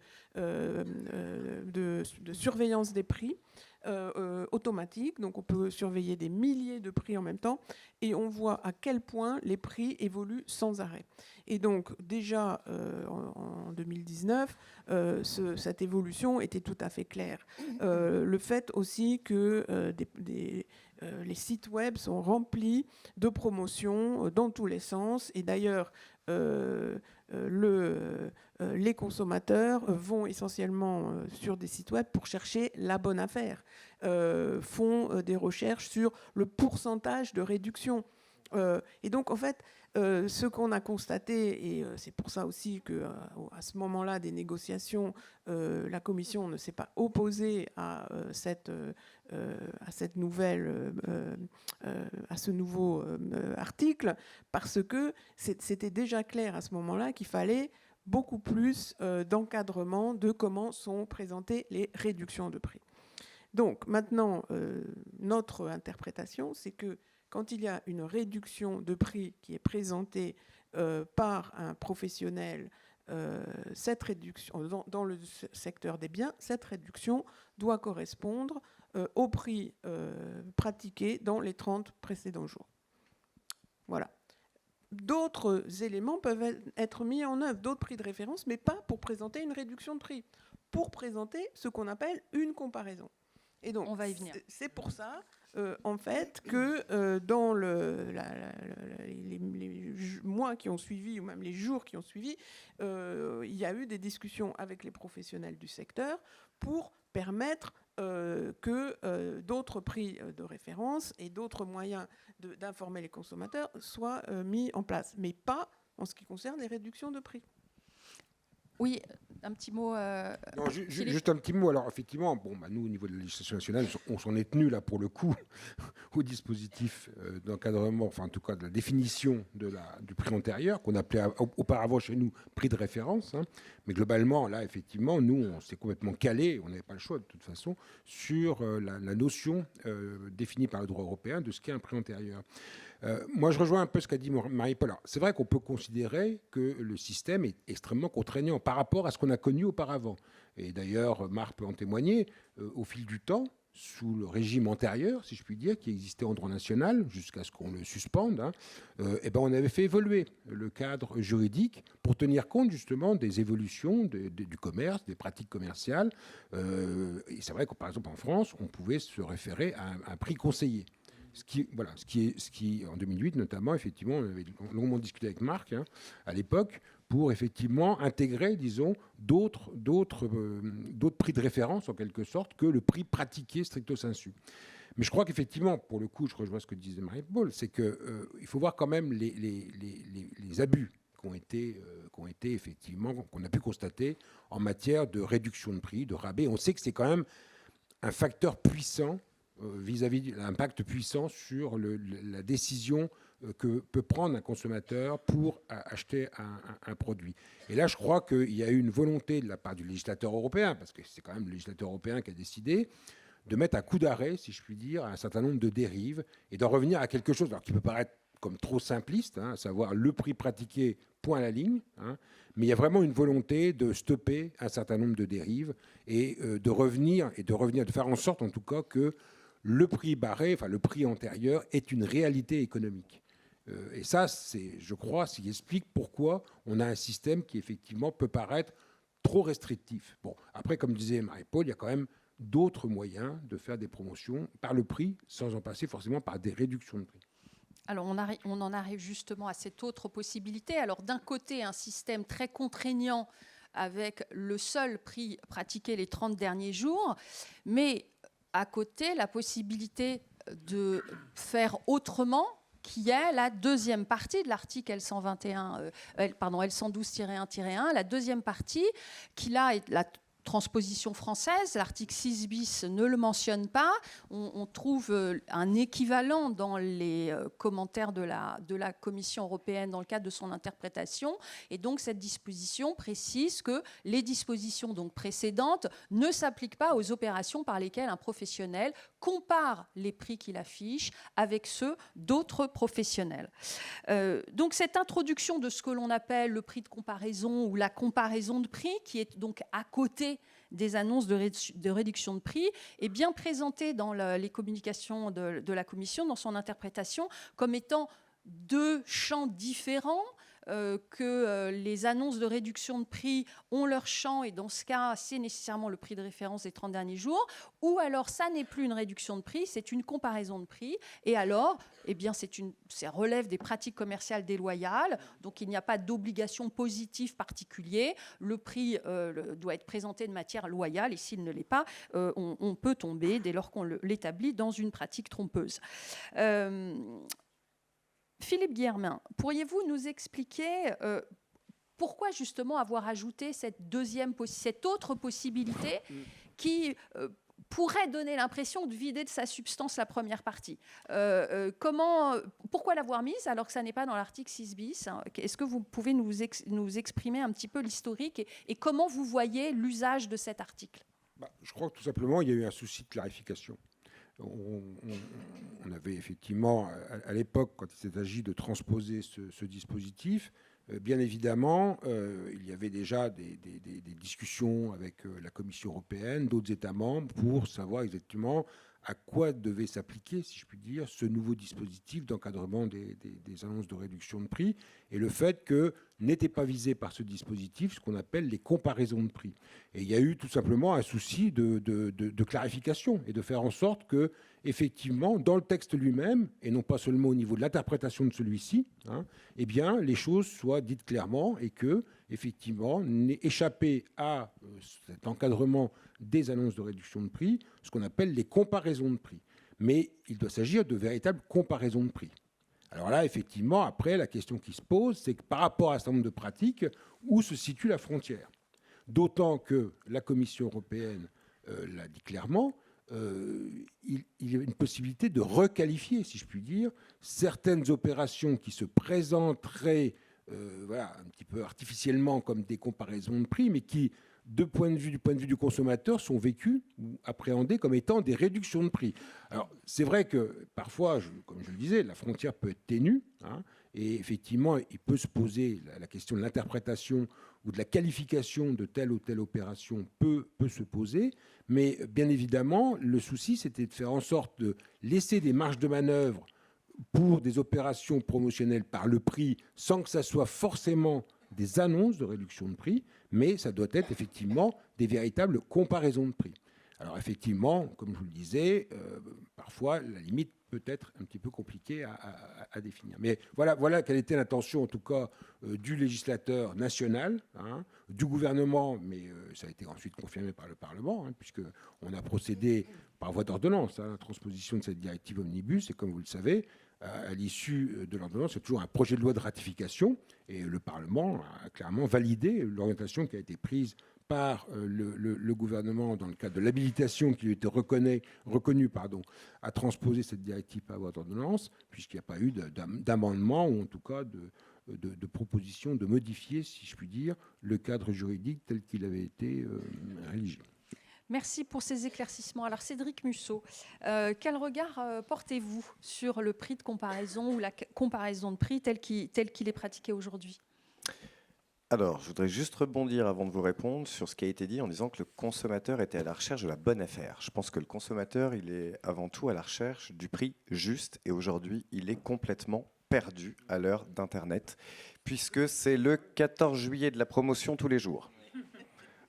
surveillance des prix automatique. Donc on peut surveiller des milliers de prix en même temps et on voit à quel point les prix évoluent sans arrêt. Et donc déjà en 2019, cette évolution était tout à fait claire. Le fait aussi que les sites web sont remplis de promotions dans tous les sens. Et d'ailleurs, les consommateurs vont essentiellement sur des sites web pour chercher la bonne affaire, font des recherches sur le pourcentage de réduction. Et donc, en fait, ce qu'on a constaté, et c'est pour ça aussi qu'à ce moment-là des négociations, la Commission ne s'est pas opposée à cette nouvelle, à ce nouveau article, parce que c'était déjà clair à ce moment-là qu'il fallait beaucoup plus d'encadrement de comment sont présentées les réductions de prix. Donc, maintenant, notre interprétation, c'est que quand il y a une réduction de prix qui est présentée par un professionnel, cette réduction, dans le secteur des biens, cette réduction doit correspondre au prix pratiqué dans les 30 précédents jours. Voilà. D'autres éléments peuvent être mis en œuvre, d'autres prix de référence, mais pas pour présenter une réduction de prix, pour présenter ce qu'on appelle une comparaison. Et donc,
on va y venir.
C'est pour ça, en fait, que dans les mois qui ont suivi, ou même les jours qui ont suivi, il y a eu des discussions avec les professionnels du secteur pour permettre que d'autres prix de référence et d'autres moyens d'informer les consommateurs soient mis en place, mais pas en ce qui concerne les réductions de prix.
Oui, un petit mot.
Non, juste un petit mot. Alors, effectivement, nous, au niveau de la législation nationale, on s'en est tenu, là, pour le coup, au dispositif d'encadrement, enfin, en tout cas, de la définition du prix antérieur, qu'on appelait auparavant chez nous prix de référence. Hein. Mais globalement, là, effectivement, nous, on s'est complètement calé, on n'avait pas le choix, de toute façon, sur la notion définie par le droit européen de ce qu'est un prix antérieur. Moi, je rejoins un peu ce qu'a dit Marie-Paule. C'est vrai qu'on peut considérer que le système est extrêmement contraignant par rapport à ce qu'on a connu auparavant. Et d'ailleurs, Marc peut en témoigner, au fil du temps, sous le régime antérieur, si je puis dire, qui existait en droit national, jusqu'à ce qu'on le suspende, on avait fait évoluer le cadre juridique pour tenir compte justement des évolutions du commerce, des pratiques commerciales. Et c'est vrai que, par exemple, en France, on pouvait se référer à un prix conseillé. Ce qui, en 2008 notamment, effectivement, on avait longuement discuté avec Marc à l'époque pour effectivement intégrer, disons, d'autres prix de référence en quelque sorte que le prix pratiqué stricto sensu. Mais je crois qu'effectivement, pour le coup, je rejoins ce que disait Marie-Paule, c'est qu'il faut voir quand même les abus qui ont été effectivement, qu'on a pu constater en matière de réduction de prix, de rabais. On sait que c'est quand même un facteur puissant vis-à-vis de l'impact puissant sur la décision que peut prendre un consommateur pour acheter un produit. Et là, je crois qu'il y a eu une volonté de la part du législateur européen, parce que c'est quand même le législateur européen qui a décidé, de mettre un coup d'arrêt, si je puis dire, à un certain nombre de dérives et d'en revenir à quelque chose alors, qui peut paraître comme trop simpliste, à savoir le prix pratiqué, point à la ligne, mais il y a vraiment une volonté de stopper un certain nombre de dérives et de faire en sorte en tout cas que le prix barré, enfin le prix antérieur, est une réalité économique. Et ça, c'est, je crois, ce qui explique pourquoi on a un système qui effectivement peut paraître trop restrictif. Bon, après, comme disait Marie-Paul, il y a quand même d'autres moyens de faire des promotions par le prix, sans en passer forcément par des réductions de prix.
Alors, on en arrive justement à cette autre possibilité. Alors, d'un côté, un système très contraignant avec le seul prix pratiqué les 30 derniers jours, mais à côté, la possibilité de faire autrement, qui est la deuxième partie de l'article L112-1-1, la deuxième partie, qui là est la transposition française. L'article 6 bis ne le mentionne pas. On trouve un équivalent dans les commentaires de la Commission européenne dans le cadre de son interprétation. Et donc, cette disposition précise que les dispositions donc précédentes ne s'appliquent pas aux opérations par lesquelles un professionnel compare les prix qu'il affiche avec ceux d'autres professionnels. Donc, cette introduction de ce que l'on appelle le prix de comparaison ou la comparaison de prix, qui est donc à côté des annonces de réduction de prix, est bien présentée dans les communications de la Commission, dans son interprétation, comme étant deux champs différents, que les annonces de réduction de prix ont leur champ, et dans ce cas, c'est nécessairement le prix de référence des 30 derniers jours, ou alors ça n'est plus une réduction de prix, c'est une comparaison de prix, et alors, eh bien, ça relève des pratiques commerciales déloyales, donc il n'y a pas d'obligation positive particulière, le prix doit être présenté de matière loyale, et s'il ne l'est pas, on peut tomber, dès lors qu'on l'établit, dans une pratique trompeuse. Philippe Guillermin, pourriez-vous nous expliquer pourquoi justement avoir ajouté cette autre possibilité qui pourrait donner l'impression de vider de sa substance la première partie. Pourquoi l'avoir mise alors que ça n'est pas dans l'article 6 bis? Est-ce que vous pouvez nous exprimer un petit peu l'historique et comment vous voyez l'usage de cet article?
Je crois que tout simplement, il y a eu un souci de clarification. On avait effectivement, à l'époque, quand il s'est agi de transposer ce dispositif, bien évidemment, il y avait déjà des discussions avec la Commission européenne, d'autres États membres, pour savoir exactement à quoi devait s'appliquer, si je puis dire, ce nouveau dispositif d'encadrement des annonces de réduction de prix, et le fait que n'était pas visé par ce dispositif ce qu'on appelle les comparaisons de prix. Et il y a eu tout simplement un souci de clarification et de faire en sorte que, effectivement, dans le texte lui-même, et non pas seulement au niveau de l'interprétation de celui-ci, eh bien, les choses soient dites clairement et que, effectivement, n'ait échappé à cet encadrement des annonces de réduction de prix ce qu'on appelle les comparaisons de prix. Mais il doit s'agir de véritables comparaisons de prix. Alors là, effectivement, après, la question qui se pose, c'est que par rapport à un certain nombre de pratiques, où se situe la frontière? D'autant que la Commission européenne l'a dit clairement, il y a une possibilité de requalifier, si je puis dire, certaines opérations qui se présenteraient un petit peu artificiellement comme des comparaisons de prix, mais qui, du point de vue du consommateur, sont vécues ou appréhendées comme étant des réductions de prix. Alors, c'est vrai que parfois, comme je le disais, la frontière peut être ténue, et effectivement, il peut se poser la question de l'interprétation ou de la qualification de telle ou telle opération peut se poser, mais bien évidemment, le souci, c'était de faire en sorte de laisser des marges de manœuvre pour des opérations promotionnelles par le prix, sans que ça soit forcément des annonces de réduction de prix, mais ça doit être effectivement des véritables comparaisons de prix. Alors effectivement, comme je vous le disais, parfois la limite peut être un petit peu compliquée à définir. Mais voilà quelle était l'intention en tout cas du législateur national, du gouvernement, mais ça a été ensuite confirmé par le Parlement, puisqu'on a procédé par voie d'ordonnance à la transposition de cette directive Omnibus, et comme vous le savez, à l'issue de l'ordonnance, c'est toujours un projet de loi de ratification, et le Parlement a clairement validé l'orientation qui a été prise par le gouvernement dans le cadre de l'habilitation qui lui était reconnue à transposer cette directive par voie d'ordonnance, puisqu'il n'y a pas eu d'amendement ou en tout cas de proposition de modifier, si je puis dire, le cadre juridique tel qu'il avait été rédigé.
Merci pour ces éclaircissements. Alors Cédric Musso, quel regard portez-vous sur le prix de comparaison ou la comparaison de prix tel qu'il est pratiqué aujourd'hui ?
Alors, je voudrais juste rebondir avant de vous répondre sur ce qui a été dit en disant que le consommateur était à la recherche de la bonne affaire. Je pense que le consommateur, il est avant tout à la recherche du prix juste et aujourd'hui, il est complètement perdu à l'heure d'Internet puisque c'est le 14 juillet de la promotion tous les jours.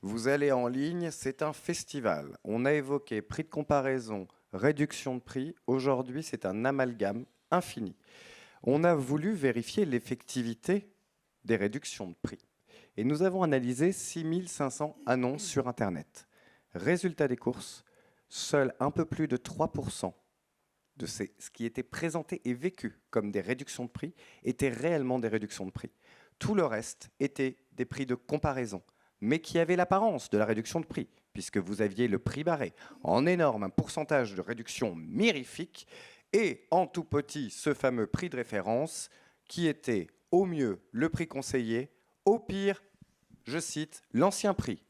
Vous allez en ligne, c'est un festival. On a évoqué prix de comparaison, réduction de prix. Aujourd'hui, c'est un amalgame infini. On a voulu vérifier l'effectivité des réductions de prix. Et nous avons analysé 6500 annonces sur Internet. Résultat des courses, seul un peu plus de 3% de ce qui était présenté et vécu comme des réductions de prix étaient réellement des réductions de prix. Tout le reste était des prix de comparaison, mais qui avaient l'apparence de la réduction de prix, puisque vous aviez le prix barré en énorme, un pourcentage de réduction mirifique, et en tout petit, ce fameux prix de référence qui était au mieux le prix conseillé, au pire, je cite, l'ancien prix.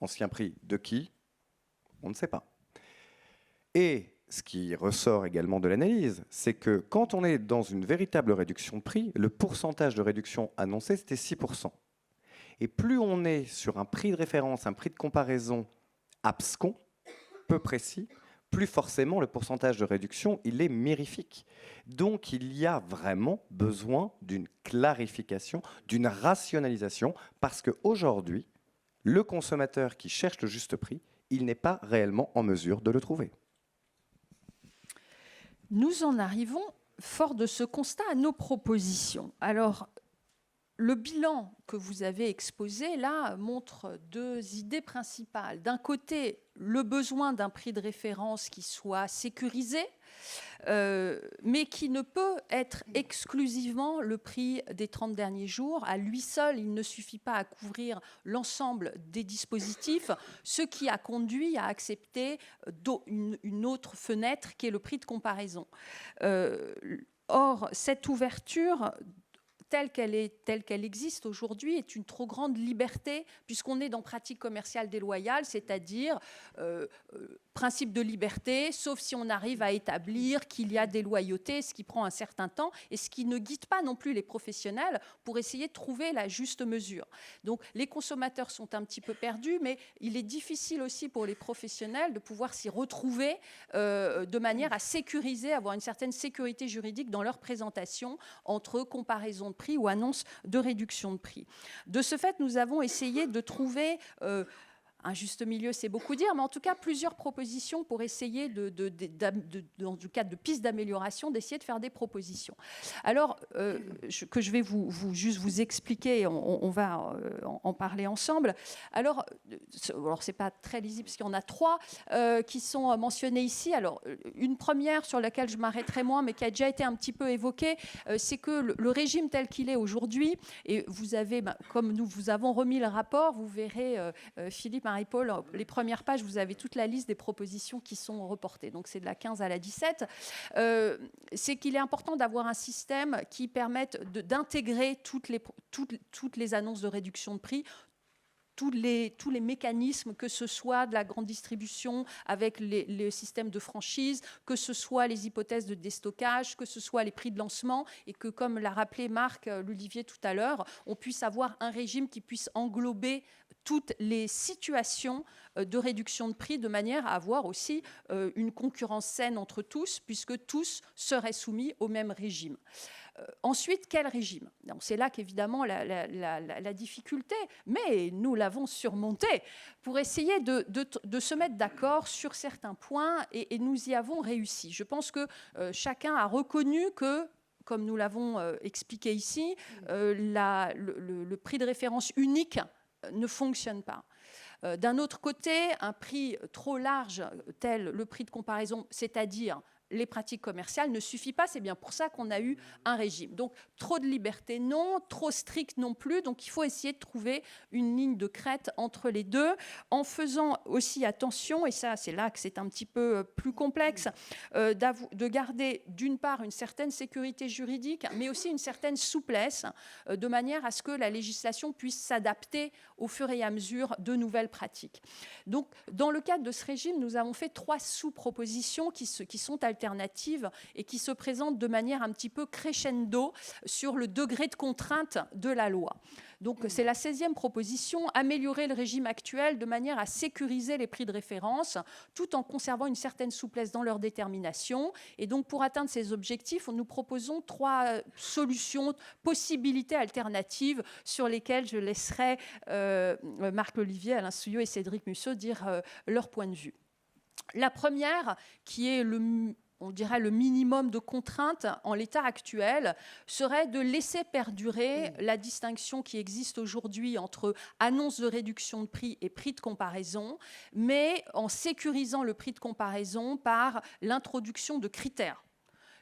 Ancien prix de qui ? On ne sait pas. Et ce qui ressort également de l'analyse, c'est que quand on est dans une véritable réduction de prix, le pourcentage de réduction annoncé, c'était 6%. Et plus on est sur un prix de référence, un prix de comparaison abscon, peu précis, plus forcément le pourcentage de réduction, il est mirifique. Donc il y a vraiment besoin d'une clarification, d'une rationalisation, parce qu'aujourd'hui, le consommateur qui cherche le juste prix, il n'est pas réellement en mesure de le trouver.
Nous en arrivons, fort de ce constat, à nos propositions. Alors, le bilan que vous avez exposé, là, montre deux idées principales. D'un côté, le besoin d'un prix de référence qui soit sécurisé, mais qui ne peut être exclusivement le prix des 30 derniers jours. À lui seul, il ne suffit pas à couvrir l'ensemble des dispositifs, ce qui a conduit à accepter une autre fenêtre qui est le prix de comparaison. Or, cette ouverture telle qu'elle existe aujourd'hui est une trop grande liberté puisqu'on est dans pratique commerciale déloyale, c'est-à-dire principe de liberté, sauf si on arrive à établir qu'il y a des loyautés, ce qui prend un certain temps et ce qui ne guide pas non plus les professionnels pour essayer de trouver la juste mesure. Donc les consommateurs sont un petit peu perdus, mais il est difficile aussi pour les professionnels de pouvoir s'y retrouver de manière à sécuriser, avoir une certaine sécurité juridique dans leur présentation entre comparaison de prix ou annonce de réduction de prix. De ce fait, nous avons essayé de trouver un juste milieu, c'est beaucoup dire, mais en tout cas, plusieurs propositions pour essayer, dans le cadre de pistes d'amélioration, d'essayer de faire des propositions. Alors, que je vais juste vous expliquer, on va en parler ensemble. Alors c'est pas très lisible, parce qu'il y en a trois qui sont mentionnés ici. Alors, une première sur laquelle je m'arrêterai moins, mais qui a déjà été un petit peu évoquée, c'est que le régime tel qu'il est aujourd'hui, et vous avez, comme nous vous avons remis le rapport, vous verrez, Philippe, Marie-Paul, les premières pages, vous avez toute la liste des propositions qui sont reportées. Donc, c'est de la 15 à la 17. C'est qu'il est important d'avoir un système qui permette d'intégrer toutes les annonces de réduction de prix, tous les mécanismes, que ce soit de la grande distribution avec les systèmes de franchise, que ce soit les hypothèses de déstockage, que ce soit les prix de lancement, et que, comme l'a rappelé Marc L'Olivier tout à l'heure, on puisse avoir un régime qui puisse englober toutes les situations de réduction de prix, de manière à avoir aussi une concurrence saine entre tous, puisque tous seraient soumis au même régime. Ensuite, quel régime ? C'est là qu'évidemment la difficulté, mais nous l'avons surmonté pour essayer de se mettre d'accord sur certains points, et nous y avons réussi. Je pense que chacun a reconnu que, comme nous l'avons expliqué ici, le prix de référence unique ne fonctionne pas. D'un autre côté, un prix trop large, tel le prix de comparaison, c'est-à-dire les pratiques commerciales ne suffit pas. C'est bien pour ça qu'on a eu un régime. Donc, trop de liberté, non. Trop strict, non plus. Donc, il faut essayer de trouver une ligne de crête entre les deux, en faisant aussi attention, et ça, c'est là que c'est un petit peu plus complexe, de garder, d'une part, une certaine sécurité juridique, mais aussi une certaine souplesse, de manière à ce que la législation puisse s'adapter au fur et à mesure de nouvelles pratiques. Donc, dans le cadre de ce régime, nous avons fait 3 sous-propositions qui sont alternatives et qui se présentent de manière un petit peu crescendo sur le degré de contrainte de la loi. Donc, c'est la 16e proposition, améliorer le régime actuel de manière à sécuriser les prix de référence, tout en conservant une certaine souplesse dans leur détermination. Et donc, pour atteindre ces objectifs, nous proposons 3 solutions, possibilités alternatives sur lesquelles je laisserai Marc-Olivier, Alain Souillot et Cédric Musso dire leur point de vue. La première, qui est on dirait le minimum de contraintes en l'état actuel, serait de laisser perdurer la distinction qui existe aujourd'hui entre annonce de réduction de prix et prix de comparaison, mais en sécurisant le prix de comparaison par l'introduction de critères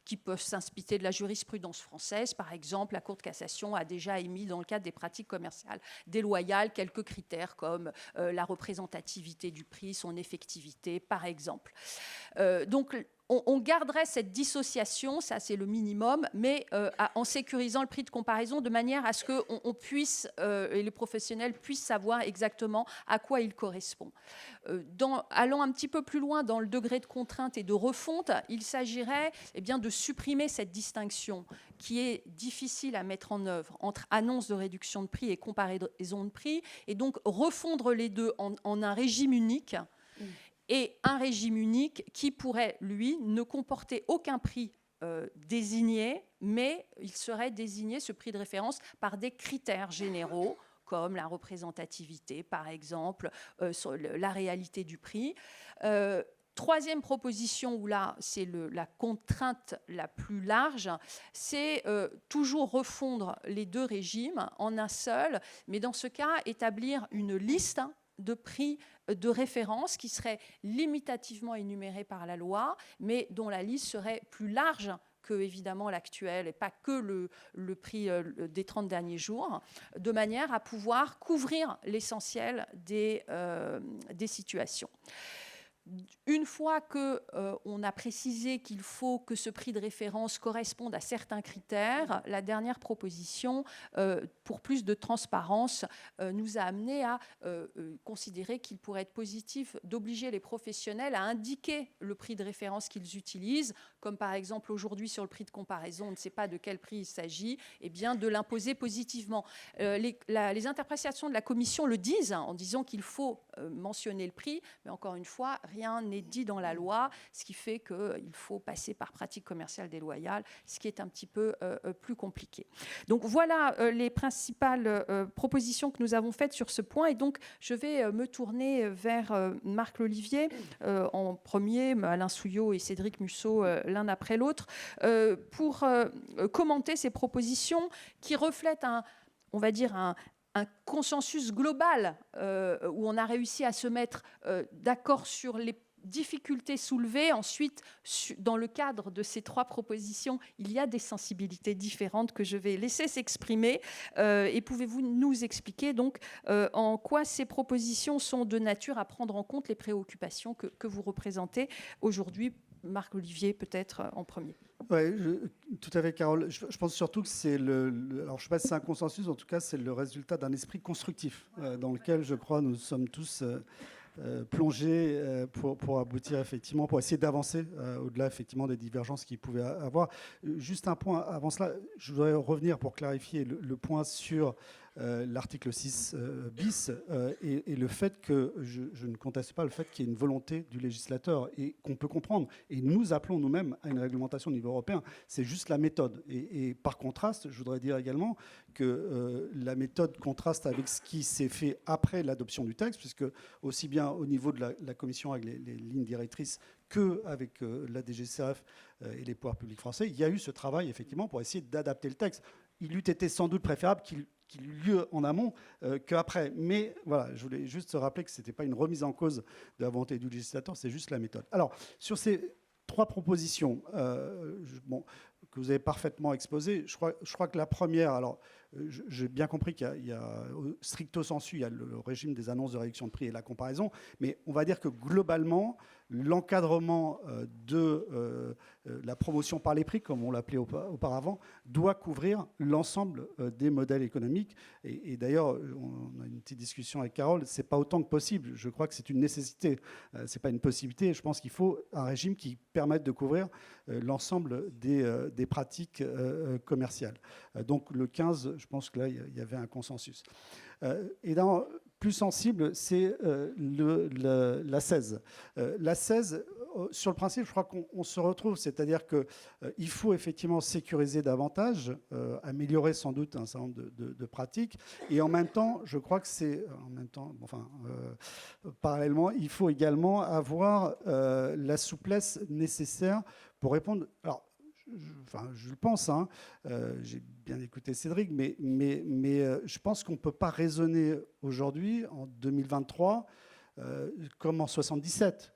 qui peuvent s'inspirer de la jurisprudence française. Par exemple, la Cour de cassation a déjà émis, dans le cadre des pratiques commerciales déloyales, quelques critères comme la représentativité du prix, son effectivité, par exemple. Donc, on garderait cette dissociation, ça c'est le minimum, mais en sécurisant le prix de comparaison de manière à ce que puisse, et les professionnels puissent savoir exactement à quoi il correspond. Allant un petit peu plus loin dans le degré de contrainte et de refonte, il s'agirait de supprimer cette distinction qui est difficile à mettre en œuvre entre annonce de réduction de prix et comparaison de prix, et donc refondre les deux en un régime unique. Et un régime unique qui pourrait, lui, ne comporter aucun prix désigné, mais il serait désigné, ce prix de référence, par des critères généraux, comme la représentativité, par exemple, sur la réalité du prix. Troisième proposition, où là, c'est la contrainte la plus large, c'est toujours refondre les 2 régimes en un seul, mais dans ce cas, établir une liste de prix de référence qui serait limitativement énumérés par la loi, mais dont la liste serait plus large que, évidemment, l'actuel, et pas que le prix des 30 derniers jours, de manière à pouvoir couvrir l'essentiel des situations. Une fois qu'on a précisé qu'il faut que ce prix de référence corresponde à certains critères, la dernière proposition, pour plus de transparence, nous a amené à considérer qu'il pourrait être positif d'obliger les professionnels à indiquer le prix de référence qu'ils utilisent, comme par exemple aujourd'hui sur le prix de comparaison, on ne sait pas de quel prix il s'agit, et bien de l'imposer positivement. Les interprétations de la Commission le disent, en disant qu'il faut mentionner le prix, mais encore une fois, rien n'est dit dans la loi, ce qui fait qu'il faut passer par pratique commerciale déloyale, ce qui est un petit peu plus compliqué. Donc voilà les principales propositions que nous avons faites sur ce point, et donc je vais me tourner vers Marc-Olivier en premier, Alain Souillot et Cédric Musso l'un après l'autre, pour commenter ces propositions qui reflètent on va dire un consensus global où on a réussi à se mettre d'accord sur les difficultés soulevées. Ensuite, dans le cadre de ces 3 propositions, il y a des sensibilités différentes que je vais laisser s'exprimer. Et pouvez-vous nous expliquer donc en quoi ces propositions sont de nature à prendre en compte les préoccupations que vous représentez aujourd'hui? Marc-Olivier, peut-être en premier.
Oui, tout à fait, Carole. Je pense surtout que c'est alors, je ne sais pas si c'est un consensus, en tout cas, c'est le résultat d'un esprit constructif dans lequel, je crois, nous sommes tous plongés pour aboutir, effectivement, pour essayer d'avancer au-delà, effectivement, des divergences qu'il pouvait avoir. Juste un point avant cela, je voudrais revenir pour clarifier le point sur l'article 6 bis et le fait que je ne conteste pas le fait qu'il y ait une volonté du législateur et qu'on peut comprendre. Et nous appelons nous-mêmes à une réglementation au niveau européen. C'est juste la méthode. Et par contraste, je voudrais dire également que la méthode contraste avec ce qui s'est fait après l'adoption du texte, puisque aussi bien au niveau de la Commission avec les lignes directrices qu'avec la DGCCRF et les pouvoirs publics français, il y a eu ce travail, effectivement, pour essayer d'adapter le texte. Il eût été sans doute préférable qu'il eut lieu en amont qu'après. Mais voilà, je voulais juste se rappeler que ce n'était pas une remise en cause de la volonté du législateur, c'est juste la méthode. Alors, sur ces 3 propositions que vous avez parfaitement exposées. Je crois que la première, alors j'ai bien compris qu'il y a stricto sensu, il y a le régime des annonces de réduction de prix et la comparaison, mais on va dire que globalement, l'encadrement de la promotion par les prix, comme on l'appelait auparavant, doit couvrir l'ensemble des modèles économiques. Et d'ailleurs, on a une petite discussion avec Carole, c'est pas autant que possible. Je crois que c'est une nécessité, c'est pas une possibilité. Je pense qu'il faut un régime qui permette de couvrir l'ensemble des pratiques commerciales. Donc le 15, je pense que là, il y avait un consensus. Et dans plus sensible, c'est la 16. La 16, sur le principe, je crois qu'on se retrouve, c'est-à-dire qu'il faut effectivement sécuriser davantage, améliorer sans doute un certain nombre de pratiques, et en même temps, je crois que c'est, parallèlement, il faut également avoir la souplesse nécessaire pour répondre. Alors, je le pense, hein, j'ai bien écouté Cédric, mais je pense qu'on ne peut pas raisonner aujourd'hui, en 2023, comme en 77.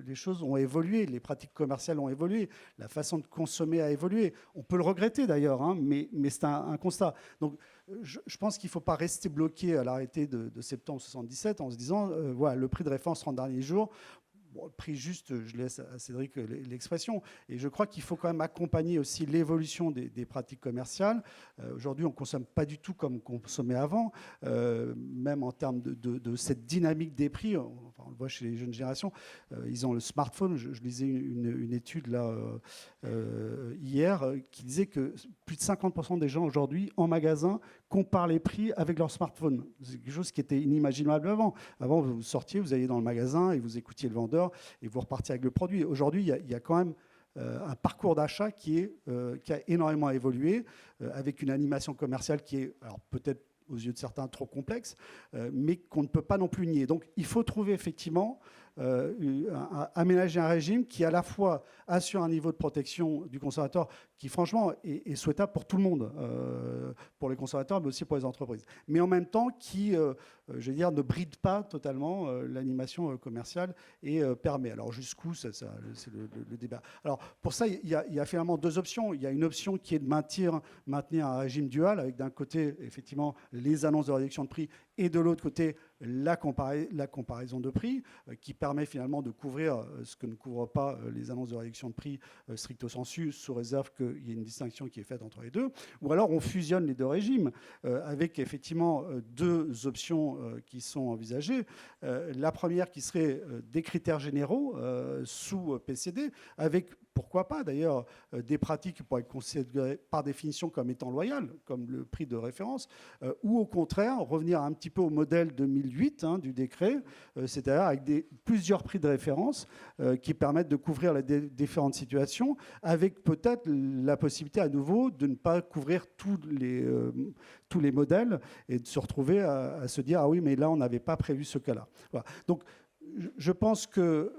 Les choses ont évolué, les pratiques commerciales ont évolué, la façon de consommer a évolué. On peut le regretter d'ailleurs, hein, mais c'est un constat. Donc je pense qu'il ne faut pas rester bloqué à l'arrêté de septembre 77 en se disant, voilà, le prix de référence 30 derniers jours. Bon, le prix juste, je laisse à Cédric l'expression. Et je crois qu'il faut quand même accompagner aussi l'évolution des pratiques commerciales. Aujourd'hui, on ne consomme pas du tout comme on consommait avant, même en termes de cette dynamique des prix. On le voit chez les jeunes générations. Ils ont le smartphone. Je lisais une étude là, hier qui disait que plus de 50% des gens aujourd'hui en magasin comparent les prix avec leur smartphone. C'est quelque chose qui était inimaginable avant. Avant, vous sortiez, vous alliez dans le magasin et vous écoutiez le vendeur et vous repartiez avec le produit. Aujourd'hui, il y a quand même un parcours d'achat qui a énormément évolué, avec une animation commerciale qui est, alors peut-être aux yeux de certains, trop complexe, mais qu'on ne peut pas non plus nier. Donc il faut trouver effectivement, aménager un régime qui à la fois assure un niveau de protection du consommateur qui franchement est souhaitable pour tout le monde, pour les consommateurs mais aussi pour les entreprises. Mais en même temps qui, je veux dire, ne bride pas totalement l'animation commerciale et permet. Alors jusqu'où, c'est le débat. Alors pour ça, il y a finalement 2 options. Il y a une option qui est de maintenir un régime dual avec d'un côté effectivement les annonces de réduction de prix et de l'autre côté la comparaison de prix qui permet finalement de couvrir ce que ne couvrent pas les annonces de réduction de prix stricto sensu, sous réserve qu'il y ait une distinction qui est faite entre les deux. Ou alors on fusionne les 2 régimes avec effectivement 2 options qui sont envisagées. La première qui serait des critères généraux sous PCD avec, pourquoi pas d'ailleurs, des pratiques qui pourraient être considérées par définition comme étant loyales, comme le prix de référence, ou au contraire revenir un petit peu au modèle 2008 du décret, c'est-à-dire avec plusieurs prix de référence qui permettent de couvrir les différentes situations, avec peut-être la possibilité à nouveau de ne pas couvrir tous les modèles et de se retrouver à se dire « Ah oui, mais là, on n'avait pas prévu ce cas-là ». Voilà. Donc, je pense que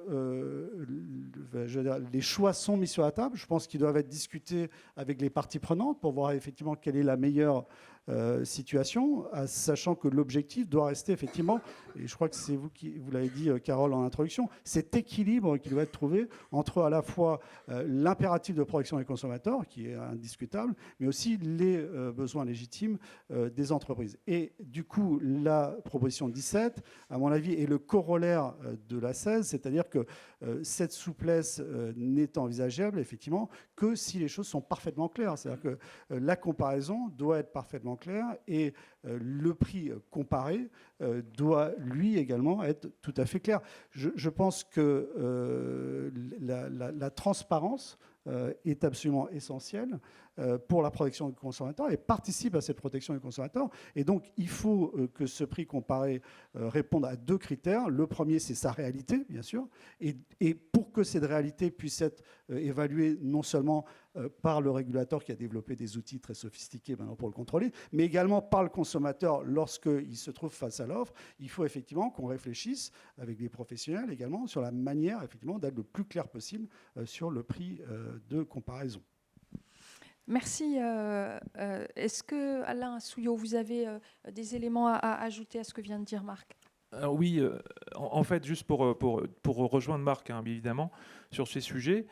les choix sont mis sur la table. Je pense qu'ils doivent être discutés avec les parties prenantes pour voir effectivement quelle est la meilleure situation, sachant que l'objectif doit rester effectivement, et je crois que c'est vous qui vous l'avez dit, Carole, en introduction, cet équilibre qui doit être trouvé entre à la fois l'impératif de protection des consommateurs, qui est indiscutable, mais aussi les besoins légitimes des entreprises. Et du coup, la proposition 17, à mon avis, est le corollaire de la 16, c'est-à-dire que cette souplesse n'est envisageable, effectivement, que si les choses sont parfaitement claires. C'est-à-dire que la comparaison doit être parfaitement claire et le prix comparé doit, lui, également être tout à fait clair. Je pense que la transparence est absolument essentielle pour la protection du consommateur et participe à cette protection du consommateur. Et donc, il faut que ce prix comparé réponde à 2 critères. Le premier, c'est sa réalité, bien sûr. Et pour que cette réalité puisse être évaluée non seulement par le régulateur qui a développé des outils très sophistiqués maintenant pour le contrôler, mais également par le consommateur lorsqu'il se trouve face à l'offre, il faut effectivement qu'on réfléchisse avec des professionnels également sur la manière effectivement d'être le plus clair possible sur le prix de comparaison.
Merci. Est-ce que, Alain Souillot, vous avez des éléments à ajouter à ce que vient de dire Marc ?
Alors oui, en fait, juste pour rejoindre Marc, hein, bien évidemment, sur ces sujets,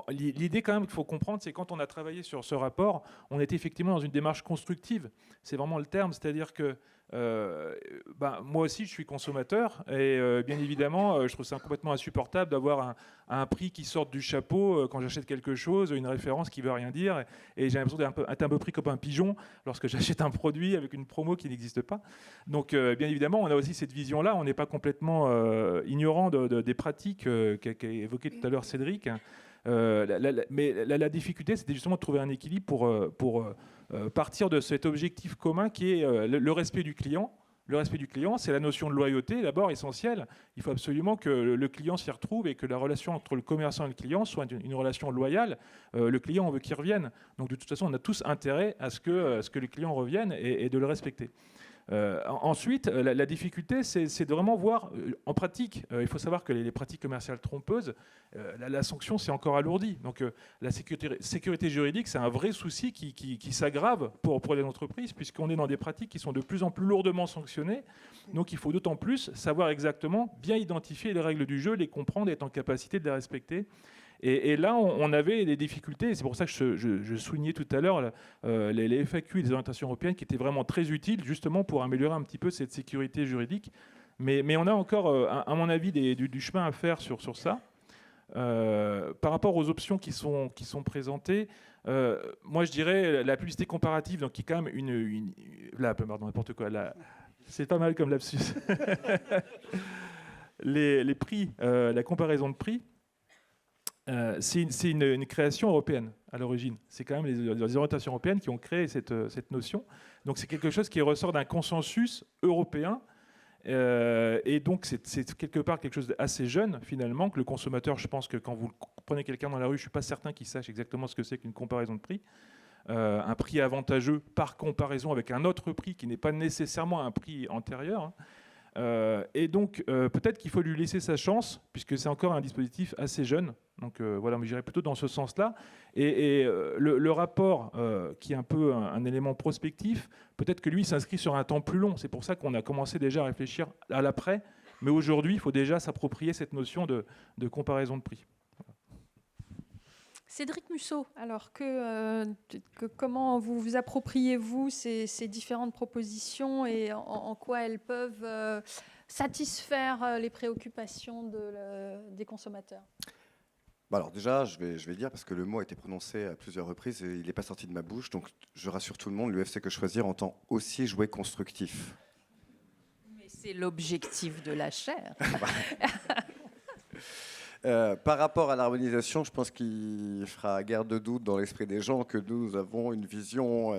l'idée quand même qu'il faut comprendre, c'est quand on a travaillé sur ce rapport, on était effectivement dans une démarche constructive. C'est vraiment le terme, c'est-à-dire que moi aussi, je suis consommateur et bien évidemment, je trouve ça complètement insupportable d'avoir un prix qui sort du chapeau quand j'achète quelque chose, une référence qui ne veut rien dire, et j'ai l'impression d'être un peu pris comme un pigeon lorsque j'achète un produit avec une promo qui n'existe pas. Donc, bien évidemment, on a aussi cette vision-là. On n'est pas complètement ignorant des pratiques qu'a évoquées tout à l'heure Cédric. Mais la difficulté, c'était justement de trouver un équilibre pour partir de cet objectif commun qui est le respect du client. Le respect du client, c'est la notion de loyauté, d'abord essentielle. Il faut absolument que le client s'y retrouve et que la relation entre le commerçant et le client soit une relation loyale. Le client, on veut qu'il revienne. Donc de toute façon, on a tous intérêt à ce que les clients reviennent et de le respecter. Ensuite, la difficulté, c'est de vraiment voir en pratique. Il faut savoir que les pratiques commerciales trompeuses, la sanction s'est encore alourdie. Donc la sécurité juridique, c'est un vrai souci qui s'aggrave pour les entreprises, puisqu'on est dans des pratiques qui sont de plus en plus lourdement sanctionnées. Donc il faut d'autant plus savoir exactement bien identifier les règles du jeu, les comprendre et être en capacité de les respecter. Et là, on avait des difficultés, et c'est pour ça que je soulignais tout à l'heure les FAQ et les orientations européennes qui étaient vraiment très utiles, justement pour améliorer un petit peu cette sécurité juridique. Mais on a encore, à mon avis, du chemin à faire sur ça. Par rapport aux options qui sont présentées, moi je dirais la publicité comparative, donc qui est quand même pardon, n'importe quoi, c'est pas mal comme lapsus. les prix, la comparaison de prix, c'est une création européenne à l'origine. C'est quand même les orientations européennes qui ont créé cette notion. Donc c'est quelque chose qui ressort d'un consensus européen. Et donc c'est quelque part quelque chose d'assez jeune finalement, que le consommateur, je pense que quand vous prenez quelqu'un dans la rue, je ne suis pas certain qu'il sache exactement ce que c'est qu'une comparaison de prix. Un prix avantageux par comparaison avec un autre prix qui n'est pas nécessairement un prix antérieur, hein. Et donc peut-être qu'il faut lui laisser sa chance, puisque c'est encore un dispositif assez jeune. Donc voilà, moi j'irais plutôt dans ce sens-là. Et le rapport, qui est un peu un élément prospectif, peut-être que lui s'inscrit sur un temps plus long. C'est pour ça qu'on a commencé déjà à réfléchir à l'après. Mais aujourd'hui, il faut déjà s'approprier cette notion de comparaison de prix.
Cédric Musso, alors comment vous appropriez-vous ces différentes propositions et en quoi elles peuvent satisfaire les préoccupations des consommateurs ?
Alors déjà, je vais dire, parce que le mot a été prononcé à plusieurs reprises et il n'est pas sorti de ma bouche, donc je rassure tout le monde, l'UFC Que Choisir entend aussi jouer constructif.
Mais c'est l'objectif de la chaire.
Par rapport à l'harmonisation, je pense qu'il fera guère de doute dans l'esprit des gens que nous avons une vision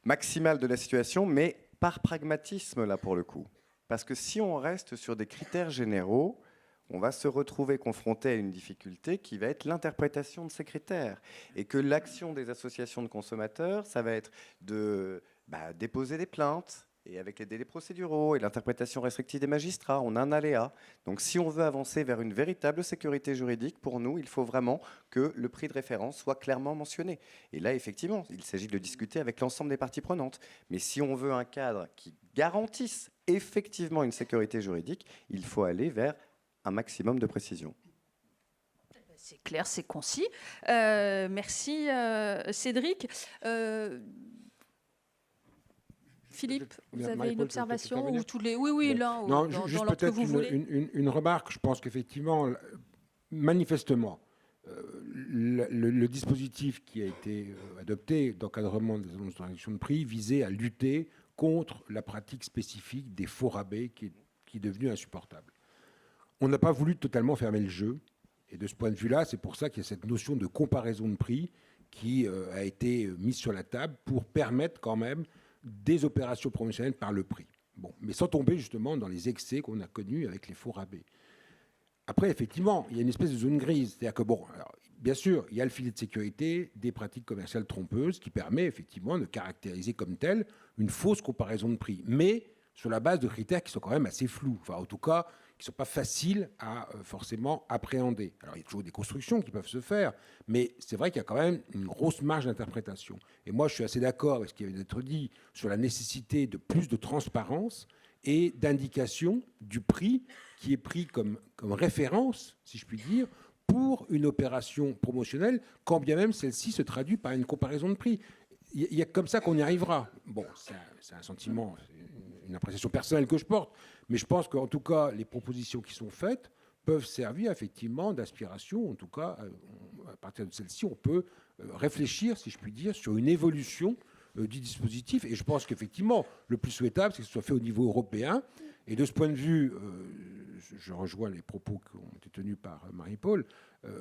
maximale de la situation, mais par pragmatisme là pour le coup. Parce que si on reste sur des critères généraux, on va se retrouver confronté à une difficulté qui va être l'interprétation de ces critères. Et que l'action des associations de consommateurs, ça va être de déposer des plaintes, et avec les délais procéduraux et l'interprétation restrictive des magistrats, on a un aléa. Donc si on veut avancer vers une véritable sécurité juridique, pour nous, il faut vraiment que le prix de référence soit clairement mentionné. Et là, effectivement, il s'agit de le discuter avec l'ensemble des parties prenantes. Mais si on veut un cadre qui garantisse effectivement une sécurité juridique, il faut aller vers un maximum de précision.
C'est clair, c'est concis. Merci Cédric. Philippe, vous avez une observation ou tous les... Oui, là,
non,
dans
juste
l'ordre que vous voulez.
Une remarque. Je pense qu'effectivement, manifestement, le dispositif qui a été adopté d'encadrement des annonces de réduction de prix visait à lutter contre la pratique spécifique des faux rabais qui est devenue insupportable. On n'a pas voulu totalement fermer le jeu. Et de ce point de vue-là, c'est pour ça qu'il y a cette notion de comparaison de prix qui a été mise sur la table pour permettre quand même des opérations promotionnelles par le prix. Bon, mais sans tomber justement dans les excès qu'on a connus avec les faux rabais. Après, effectivement, il y a une espèce de zone grise. C'est-à-dire que, bon, alors, bien sûr, il y a le filet de sécurité des pratiques commerciales trompeuses qui permet effectivement de caractériser comme tel une fausse comparaison de prix, mais sur la base de critères qui sont quand même assez flous, enfin en tout cas qui ne sont pas faciles à forcément appréhender. Alors il y a toujours des constructions qui peuvent se faire, mais c'est vrai qu'il y a quand même une grosse marge d'interprétation. Et moi je suis assez d'accord avec ce qui vient d'être dit sur la nécessité de plus de transparence et d'indication du prix qui est pris comme référence, si je puis dire, pour une opération promotionnelle, quand bien même celle-ci se traduit par une comparaison de prix. Il y a comme ça qu'on y arrivera. Bon, c'est un sentiment, une appréciation personnelle que je porte, mais je pense qu'en tout cas, les propositions qui sont faites peuvent servir effectivement d'inspiration. En tout cas, à partir de celle-ci, on peut réfléchir, si je puis dire, sur une évolution du dispositif. Et je pense qu'effectivement, le plus souhaitable, c'est que ce soit fait au niveau européen. Et de ce point de vue, je rejoins les propos qui ont été tenus par Marie-Paule.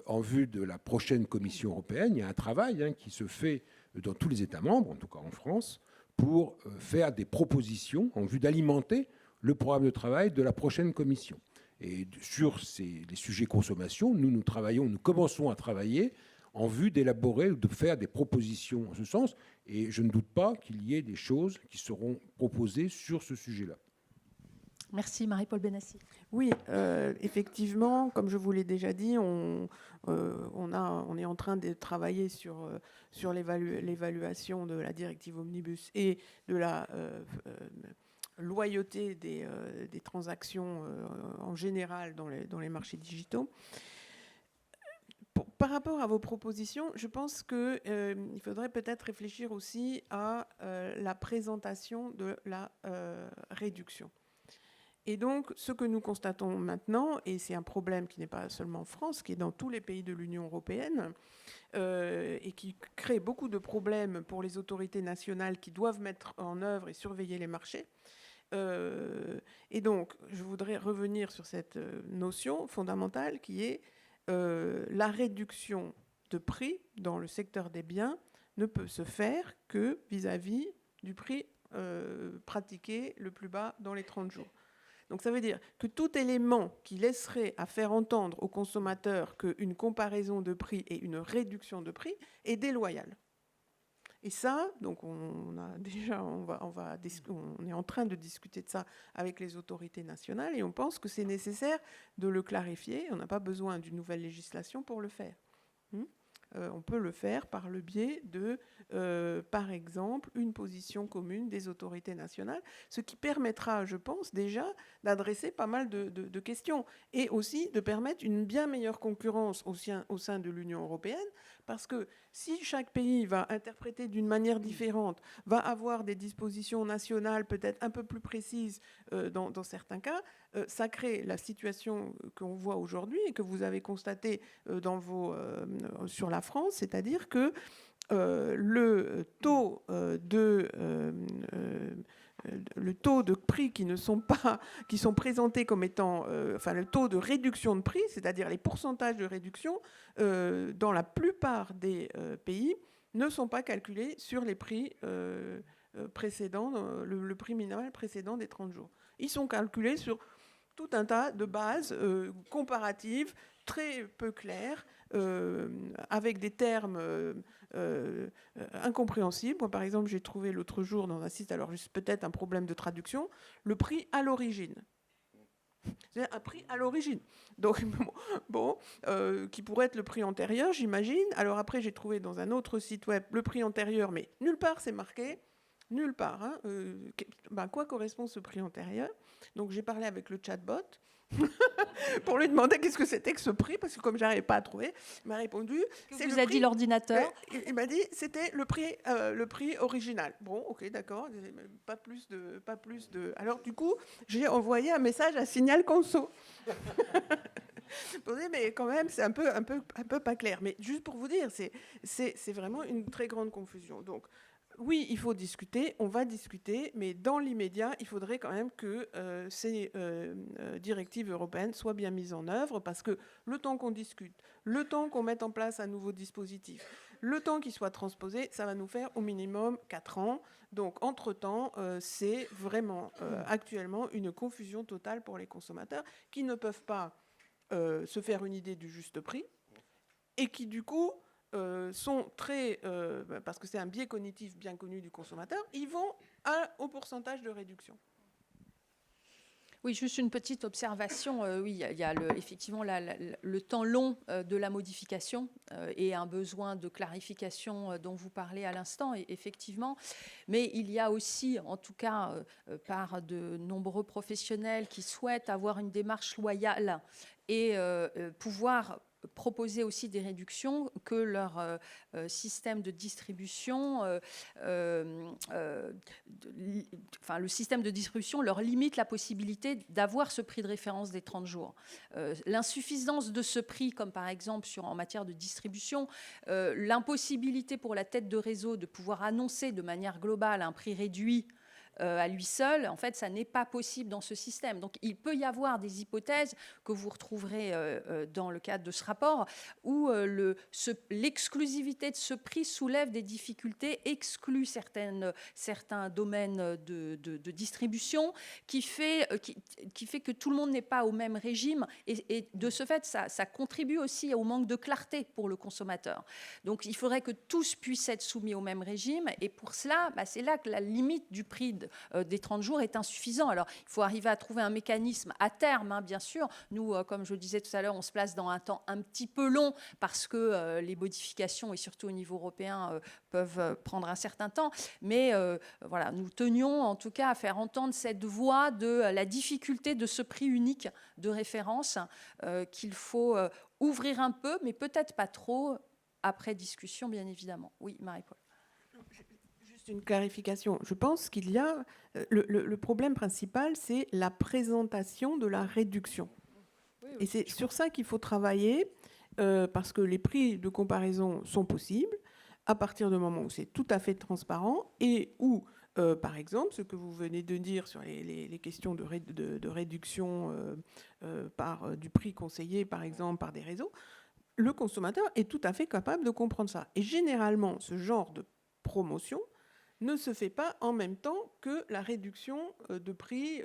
En vue de la prochaine Commission européenne, il y a un travail qui se fait dans tous les États membres, en tout cas en France, pour faire des propositions en vue d'alimenter le programme de travail de la prochaine Commission. Et sur les sujets consommation, nous commençons à travailler en vue d'élaborer ou de faire des propositions en ce sens. Et je ne doute pas qu'il y ait des choses qui seront proposées sur ce sujet-là.
Merci Marie-Paule Benassi.
Oui, effectivement, comme je vous l'ai déjà dit, on est en train de travailler sur l'évaluation de la directive Omnibus et de la loyauté des transactions en général dans les marchés digitaux. Par rapport à vos propositions, je pense qu'il faudrait peut-être réfléchir aussi à la présentation de la réduction. Et donc, ce que nous constatons maintenant, et c'est un problème qui n'est pas seulement en France, qui est dans tous les pays de l'Union européenne, et qui crée beaucoup de problèmes pour les autorités nationales qui doivent mettre en œuvre et surveiller les marchés. Et donc, je voudrais revenir sur cette notion fondamentale qui est la réduction de prix dans le secteur des biens ne peut se faire que vis-à-vis du prix pratiqué le plus bas dans les 30 jours. Donc ça veut dire que tout élément qui laisserait à faire entendre aux consommateurs qu'une comparaison de prix et une réduction de prix est déloyal. Et ça, donc on est en train de discuter de ça avec les autorités nationales et on pense que c'est nécessaire de le clarifier. On n'a pas besoin d'une nouvelle législation pour le faire. On peut le faire par le biais de, par exemple, une position commune des autorités nationales, ce qui permettra, je pense, déjà d'adresser pas mal de questions et aussi de permettre une bien meilleure concurrence au sein de l'Union européenne, parce que si chaque pays va interpréter d'une manière différente, va avoir des dispositions nationales peut-être un peu plus précises dans certains cas, ça crée la situation qu'on voit aujourd'hui et que vous avez constatée sur la France, c'est-à-dire que le taux de prix qui sont présentés comme étant, le taux de réduction de prix, c'est-à-dire les pourcentages de réduction, dans la plupart des pays, ne sont pas calculés sur les prix précédents, le prix minimal précédent des 30 jours. Ils sont calculés sur tout un tas de bases comparatives très peu claires, avec des termes incompréhensibles. Moi, par exemple, j'ai trouvé l'autre jour dans un site, alors c'est peut-être un problème de traduction, le prix à l'origine. C'est un prix à l'origine. Donc, qui pourrait être le prix antérieur, j'imagine. Alors après, j'ai trouvé dans un autre site web le prix antérieur, mais nulle part c'est marqué. Nulle part. Quoi correspond ce prix antérieur? Donc j'ai parlé avec le chatbot pour lui demander qu'est-ce que c'était que ce prix, parce que comme j'arrivais pas à trouver, il m'a répondu.
Que vous a dit l'ordinateur?
Il m'a dit c'était le prix original. Bon, ok, d'accord. Pas plus de. Alors du coup, j'ai envoyé un message à Signal Conso. Mais quand même, c'est un peu pas clair. Mais juste pour vous dire, c'est vraiment une très grande confusion. Donc oui, il faut discuter, on va discuter, mais dans l'immédiat, il faudrait quand même que ces directives européennes soient bien mises en œuvre, parce que le temps qu'on discute, le temps qu'on mette en place un nouveau dispositif, le temps qu'il soit transposé, ça va nous faire au minimum 4 ans. Donc, entre-temps, c'est vraiment actuellement une confusion totale pour les consommateurs qui ne peuvent pas se faire une idée du juste prix et qui, du coup, sont très, parce que c'est un biais cognitif bien connu du consommateur, ils vont au pourcentage de réduction.
Oui, juste une petite observation. Oui, il y a effectivement le temps long de la modification et un besoin de clarification dont vous parlez à l'instant, effectivement. Mais il y a aussi, en tout cas, par de nombreux professionnels qui souhaitent avoir une démarche loyale et pouvoir proposer aussi des réductions que leur système de distribution, le système de distribution leur limite la possibilité d'avoir ce prix de référence des 30 jours. L'insuffisance de ce prix, comme par exemple en matière de distribution, l'impossibilité pour la tête de réseau de pouvoir annoncer de manière globale un prix réduit à lui seul, en fait, ça n'est pas possible dans ce système. Donc, il peut y avoir des hypothèses que vous retrouverez dans le cadre de ce rapport où l'exclusivité de ce prix soulève des difficultés, exclut certains domaines de distribution, qui fait que tout le monde n'est pas au même régime. Et de ce fait, ça contribue aussi au manque de clarté pour le consommateur. Donc, il faudrait que tous puissent être soumis au même régime. Et pour cela, c'est là que la limite du prix des 30 jours est insuffisant. Alors, il faut arriver à trouver un mécanisme à terme, bien sûr. Nous, comme je le disais tout à l'heure, on se place dans un temps un petit peu long parce que les modifications, et surtout au niveau européen, peuvent prendre un certain temps. Mais voilà, nous tenions en tout cas à faire entendre cette voix de la difficulté de ce prix unique de référence qu'il faut ouvrir un peu, mais peut-être pas trop, après discussion, bien évidemment. Oui, Marie-Paul.
Une clarification. Je pense qu'il y a le problème principal, c'est la présentation de la réduction. Oui, et c'est sur ça qu'il faut travailler parce que les prix de comparaison sont possibles à partir du moment où c'est tout à fait transparent et où, par exemple, ce que vous venez de dire sur les questions de réduction du prix conseillé, par exemple, par des réseaux, le consommateur est tout à fait capable de comprendre ça. Et généralement, ce genre de promotion ne se fait pas en même temps que la réduction de prix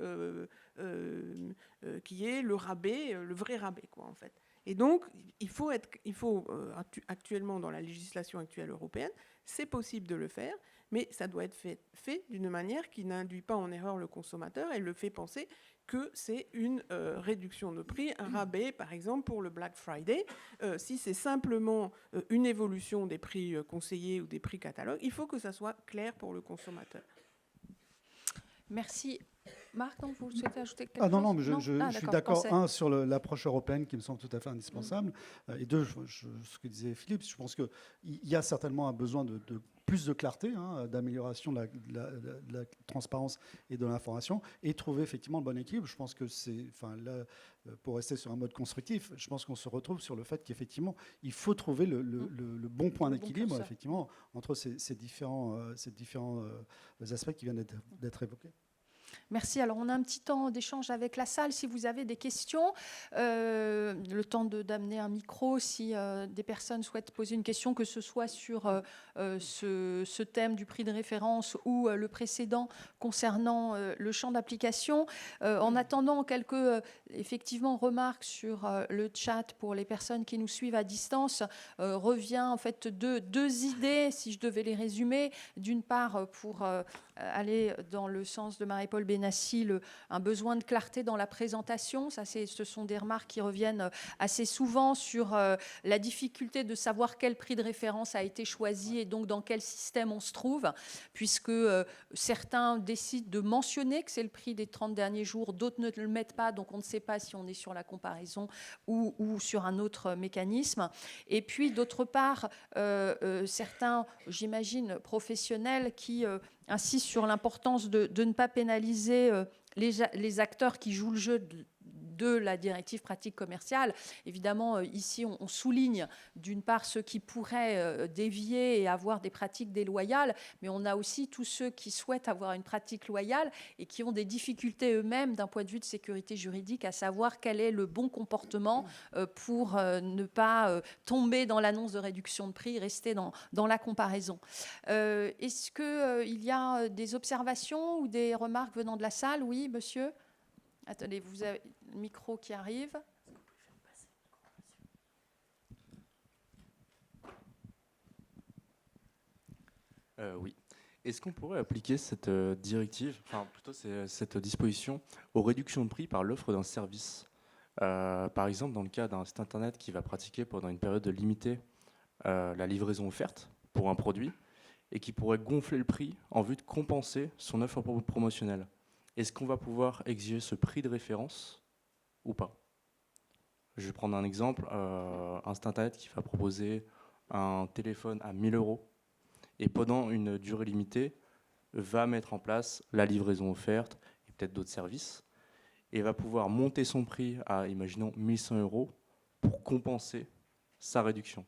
qui est le rabais, le vrai rabais, quoi, en fait. Et donc, il faut actuellement, dans la législation actuelle européenne, c'est possible de le faire, mais ça doit être fait d'une manière qui n'induit pas en erreur le consommateur et le fait penser que c'est une réduction de prix, un rabais, par exemple, pour le Black Friday. Si c'est simplement une évolution des prix conseillés ou des prix catalogues, il faut que ça soit clair pour le consommateur.
Merci. Marc, non, vous souhaitez ajouter quelque chose?
Non, mais je suis d'accord, sur l'approche européenne qui me semble tout à fait indispensable, et deux, ce que disait Philippe, je pense qu'il y a certainement un besoin de plus de clarté, d'amélioration de la transparence et de l'information, et trouver effectivement le bon équilibre. Je pense que là, pour rester sur un mode constructif, je pense qu'on se retrouve sur le fait qu'effectivement, il faut trouver le bon point d'équilibre, effectivement, entre ces différents aspects qui viennent d'être évoqués.
Merci. Alors, on a un petit temps d'échange avec la salle. Si vous avez des questions, le temps d'amener un micro, si des personnes souhaitent poser une question, que ce soit sur ce thème du prix de référence ou le précédent concernant le champ d'application. En attendant, quelques effectivement remarques sur le chat pour les personnes qui nous suivent à distance. Revient en fait deux idées, si je devais les résumer. D'une part, pour aller dans le sens de Marie-Paul Benassi, un besoin de clarté dans la présentation. Ce sont des remarques qui reviennent assez souvent sur la difficulté de savoir quel prix de référence a été choisi et donc dans quel système on se trouve, puisque certains décident de mentionner que c'est le prix des 30 derniers jours, d'autres ne le mettent pas, donc on ne sait pas si on est sur la comparaison ou sur un autre mécanisme. Et puis, d'autre part, certains, j'imagine, professionnels qui insistent sur l'importance de ne pas pénaliser les acteurs qui jouent le jeu de la directive pratique commerciale. Évidemment, ici, on souligne d'une part ceux qui pourraient dévier et avoir des pratiques déloyales, mais on a aussi tous ceux qui souhaitent avoir une pratique loyale et qui ont des difficultés eux-mêmes d'un point de vue de sécurité juridique, à savoir quel est le bon comportement pour ne pas tomber dans l'annonce de réduction de prix, rester dans la comparaison. Est-ce qu'il y a des observations ou des remarques venant de la salle? Oui, monsieur ? Attendez, vous avez le micro qui arrive.
Oui. Est-ce qu'on pourrait appliquer cette directive, enfin plutôt cette disposition, aux réductions de prix par l'offre d'un service? Par exemple, dans le cas d'un site internet qui va pratiquer pendant une période limitée la livraison offerte pour un produit et qui pourrait gonfler le prix en vue de compenser son offre promotionnelle. Est-ce qu'on va pouvoir exiger ce prix de référence ou pas? Je vais prendre un exemple, un site internet qui va proposer un téléphone à 1 000 € et pendant une durée limitée va mettre en place la livraison offerte et peut-être d'autres services et va pouvoir monter son prix à, imaginons, 1 100 € pour compenser sa réduction.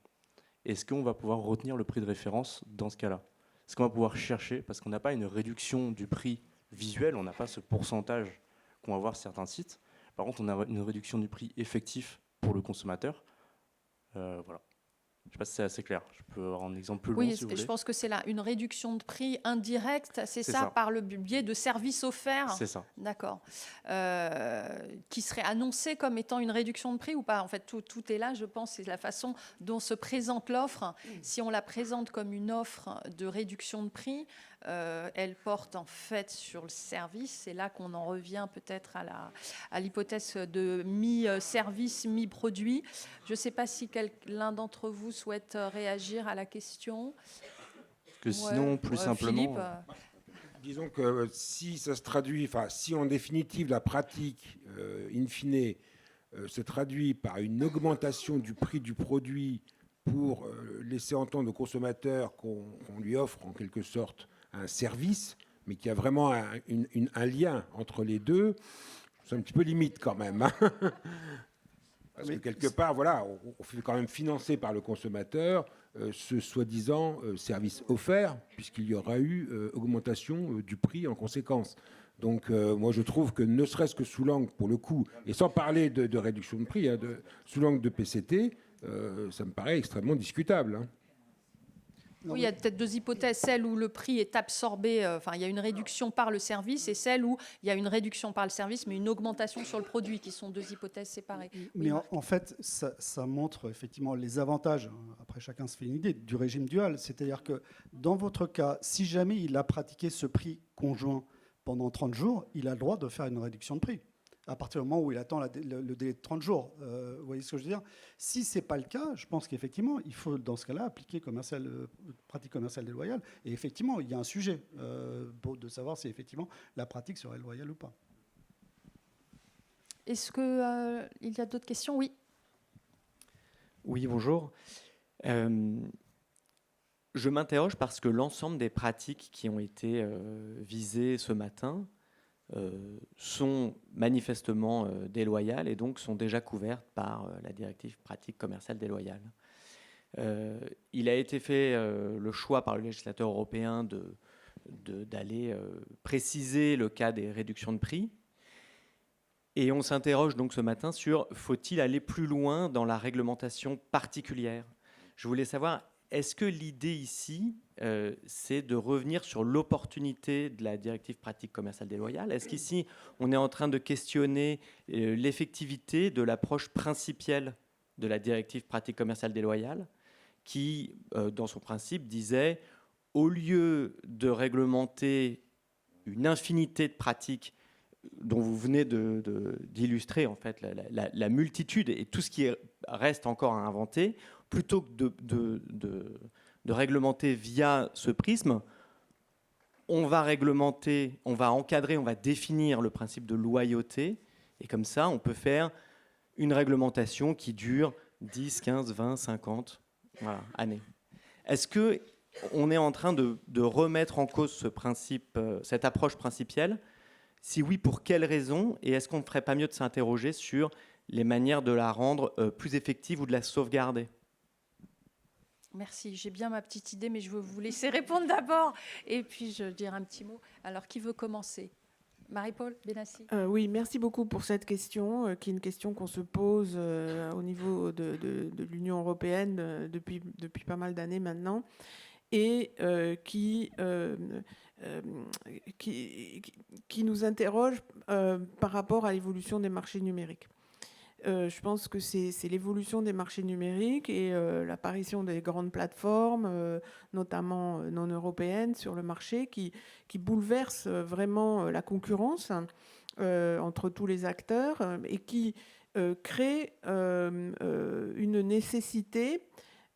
Est-ce qu'on va pouvoir retenir le prix de référence dans ce cas-là? Est-ce qu'on va pouvoir chercher, parce qu'on n'a pas une réduction du prix visuel, on n'a pas ce pourcentage qu'on va voir sur certains sites. Par contre, on a une réduction du prix effectif pour le consommateur. Voilà. Je ne sais pas si c'est assez clair. Je peux avoir un exemple plus long si vous voulez.
Je pense que c'est là une réduction de prix indirecte, c'est ça, par le biais de services offerts.
C'est ça.
D'accord. Qui serait annoncé comme étant une réduction de prix ou pas? En fait, tout est là, je pense, c'est la façon dont se présente l'offre. Si on la présente comme une offre de réduction de prix, elle porte en fait sur le service. C'est là qu'on en revient peut-être à l'hypothèse de mi-service, mi-produit. Je ne sais pas si l'un d'entre vous souhaite réagir à la question.
Parce que sinon, plus simplement...
Philippe,
disons que si ça se traduit, enfin, si en définitive la pratique, in fine, se traduit par une augmentation du prix du produit pour laisser entendre au consommateur qu'on lui offre en quelque sorte un service, mais qu'il y a vraiment un lien entre les deux, c'est un petit peu limite quand même. Hein. Parce que quelque part, voilà, on fait quand même financer par le consommateur ce soi-disant service offert, puisqu'il y aura eu augmentation du prix en conséquence. Donc moi je trouve que ne serait-ce que sous l'angle, pour le coup, et sans parler de réduction de prix, hein, sous l'angle de PCT, ça me paraît extrêmement discutable. Hein.
Oui, il y a peut-être deux hypothèses. Celle où le prix est absorbé, il y a une réduction par le service, et celle où il y a une réduction par le service, mais une augmentation sur le produit, qui sont deux hypothèses séparées.
Mais en fait, ça montre effectivement les avantages, après chacun se fait une idée, du régime dual. C'est-à-dire que dans votre cas, si jamais il a pratiqué ce prix conjoint pendant 30 jours, il a le droit de faire une réduction de prix. À partir du moment où il attend le délai de 30 jours. Vous voyez ce que je veux dire? Si ce n'est pas le cas, je pense qu'effectivement, il faut dans ce cas-là appliquer pratique commerciale déloyale. Et effectivement, il y a un sujet de savoir si effectivement la pratique serait loyale ou pas.
Est-ce qu'il y a d'autres questions? Oui.
Oui, bonjour. Je m'interroge parce que l'ensemble des pratiques qui ont été visées ce matin sont manifestement déloyales et donc sont déjà couvertes par la directive pratique commerciale déloyale. Il a été fait le choix par le législateur européen d'aller préciser le cas des réductions de prix. Et on s'interroge donc ce matin sur faut-il aller plus loin dans la réglementation particulière? Je voulais savoir, est-ce que l'idée ici, c'est de revenir sur l'opportunité de la directive pratique commerciale déloyale? Est-ce qu'ici, on est en train de questionner l'effectivité de l'approche principielle de la directive pratique commerciale déloyale qui, dans son principe, disait au lieu de réglementer une infinité de pratiques dont vous venez d'illustrer en fait la multitude et tout ce qui reste encore à inventer, plutôt que de réglementer via ce prisme, on va réglementer, on va encadrer, on va définir le principe de loyauté, et comme ça, on peut faire une réglementation qui dure 10, 15, 20, 50 années. Est-ce qu'on est en train de remettre en cause ce principe, cette approche principielle? Si oui, pour quelles raisons? Et est-ce qu'on ne ferait pas mieux de s'interroger sur les manières de la rendre plus effective ou de la sauvegarder?
Merci, j'ai bien ma petite idée, mais je veux vous laisser répondre d'abord. Et puis, je dirai un petit mot. Alors, qui veut commencer? Marie-Paul Benassi.
Oui, merci beaucoup pour cette question, qui est une question qu'on se pose au niveau de l'Union européenne depuis pas mal d'années maintenant, et qui nous interroge par rapport à l'évolution des marchés numériques. je pense que c'est l'évolution des marchés numériques et l'apparition des grandes plateformes, notamment non européennes, sur le marché, qui bouleversent vraiment la concurrence entre tous les acteurs et qui crée une nécessité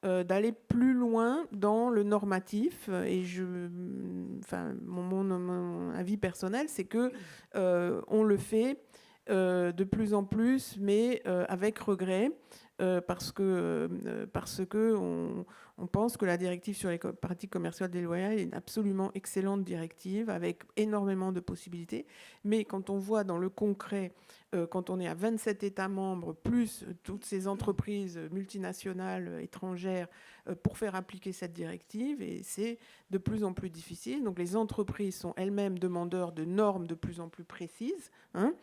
d'aller plus loin dans le normatif. Et mon avis personnel, c'est que on le fait de plus en plus, mais avec regret, parce que on pense que la directive sur les pratiques commerciales déloyales est une absolument excellente directive avec énormément de possibilités. Mais quand on voit dans le concret, quand on est à 27 États membres, plus toutes ces entreprises multinationales étrangères pour faire appliquer cette directive, et c'est de plus en plus difficile. Donc les entreprises sont elles-mêmes demandeurs de normes de plus en plus précises, hein.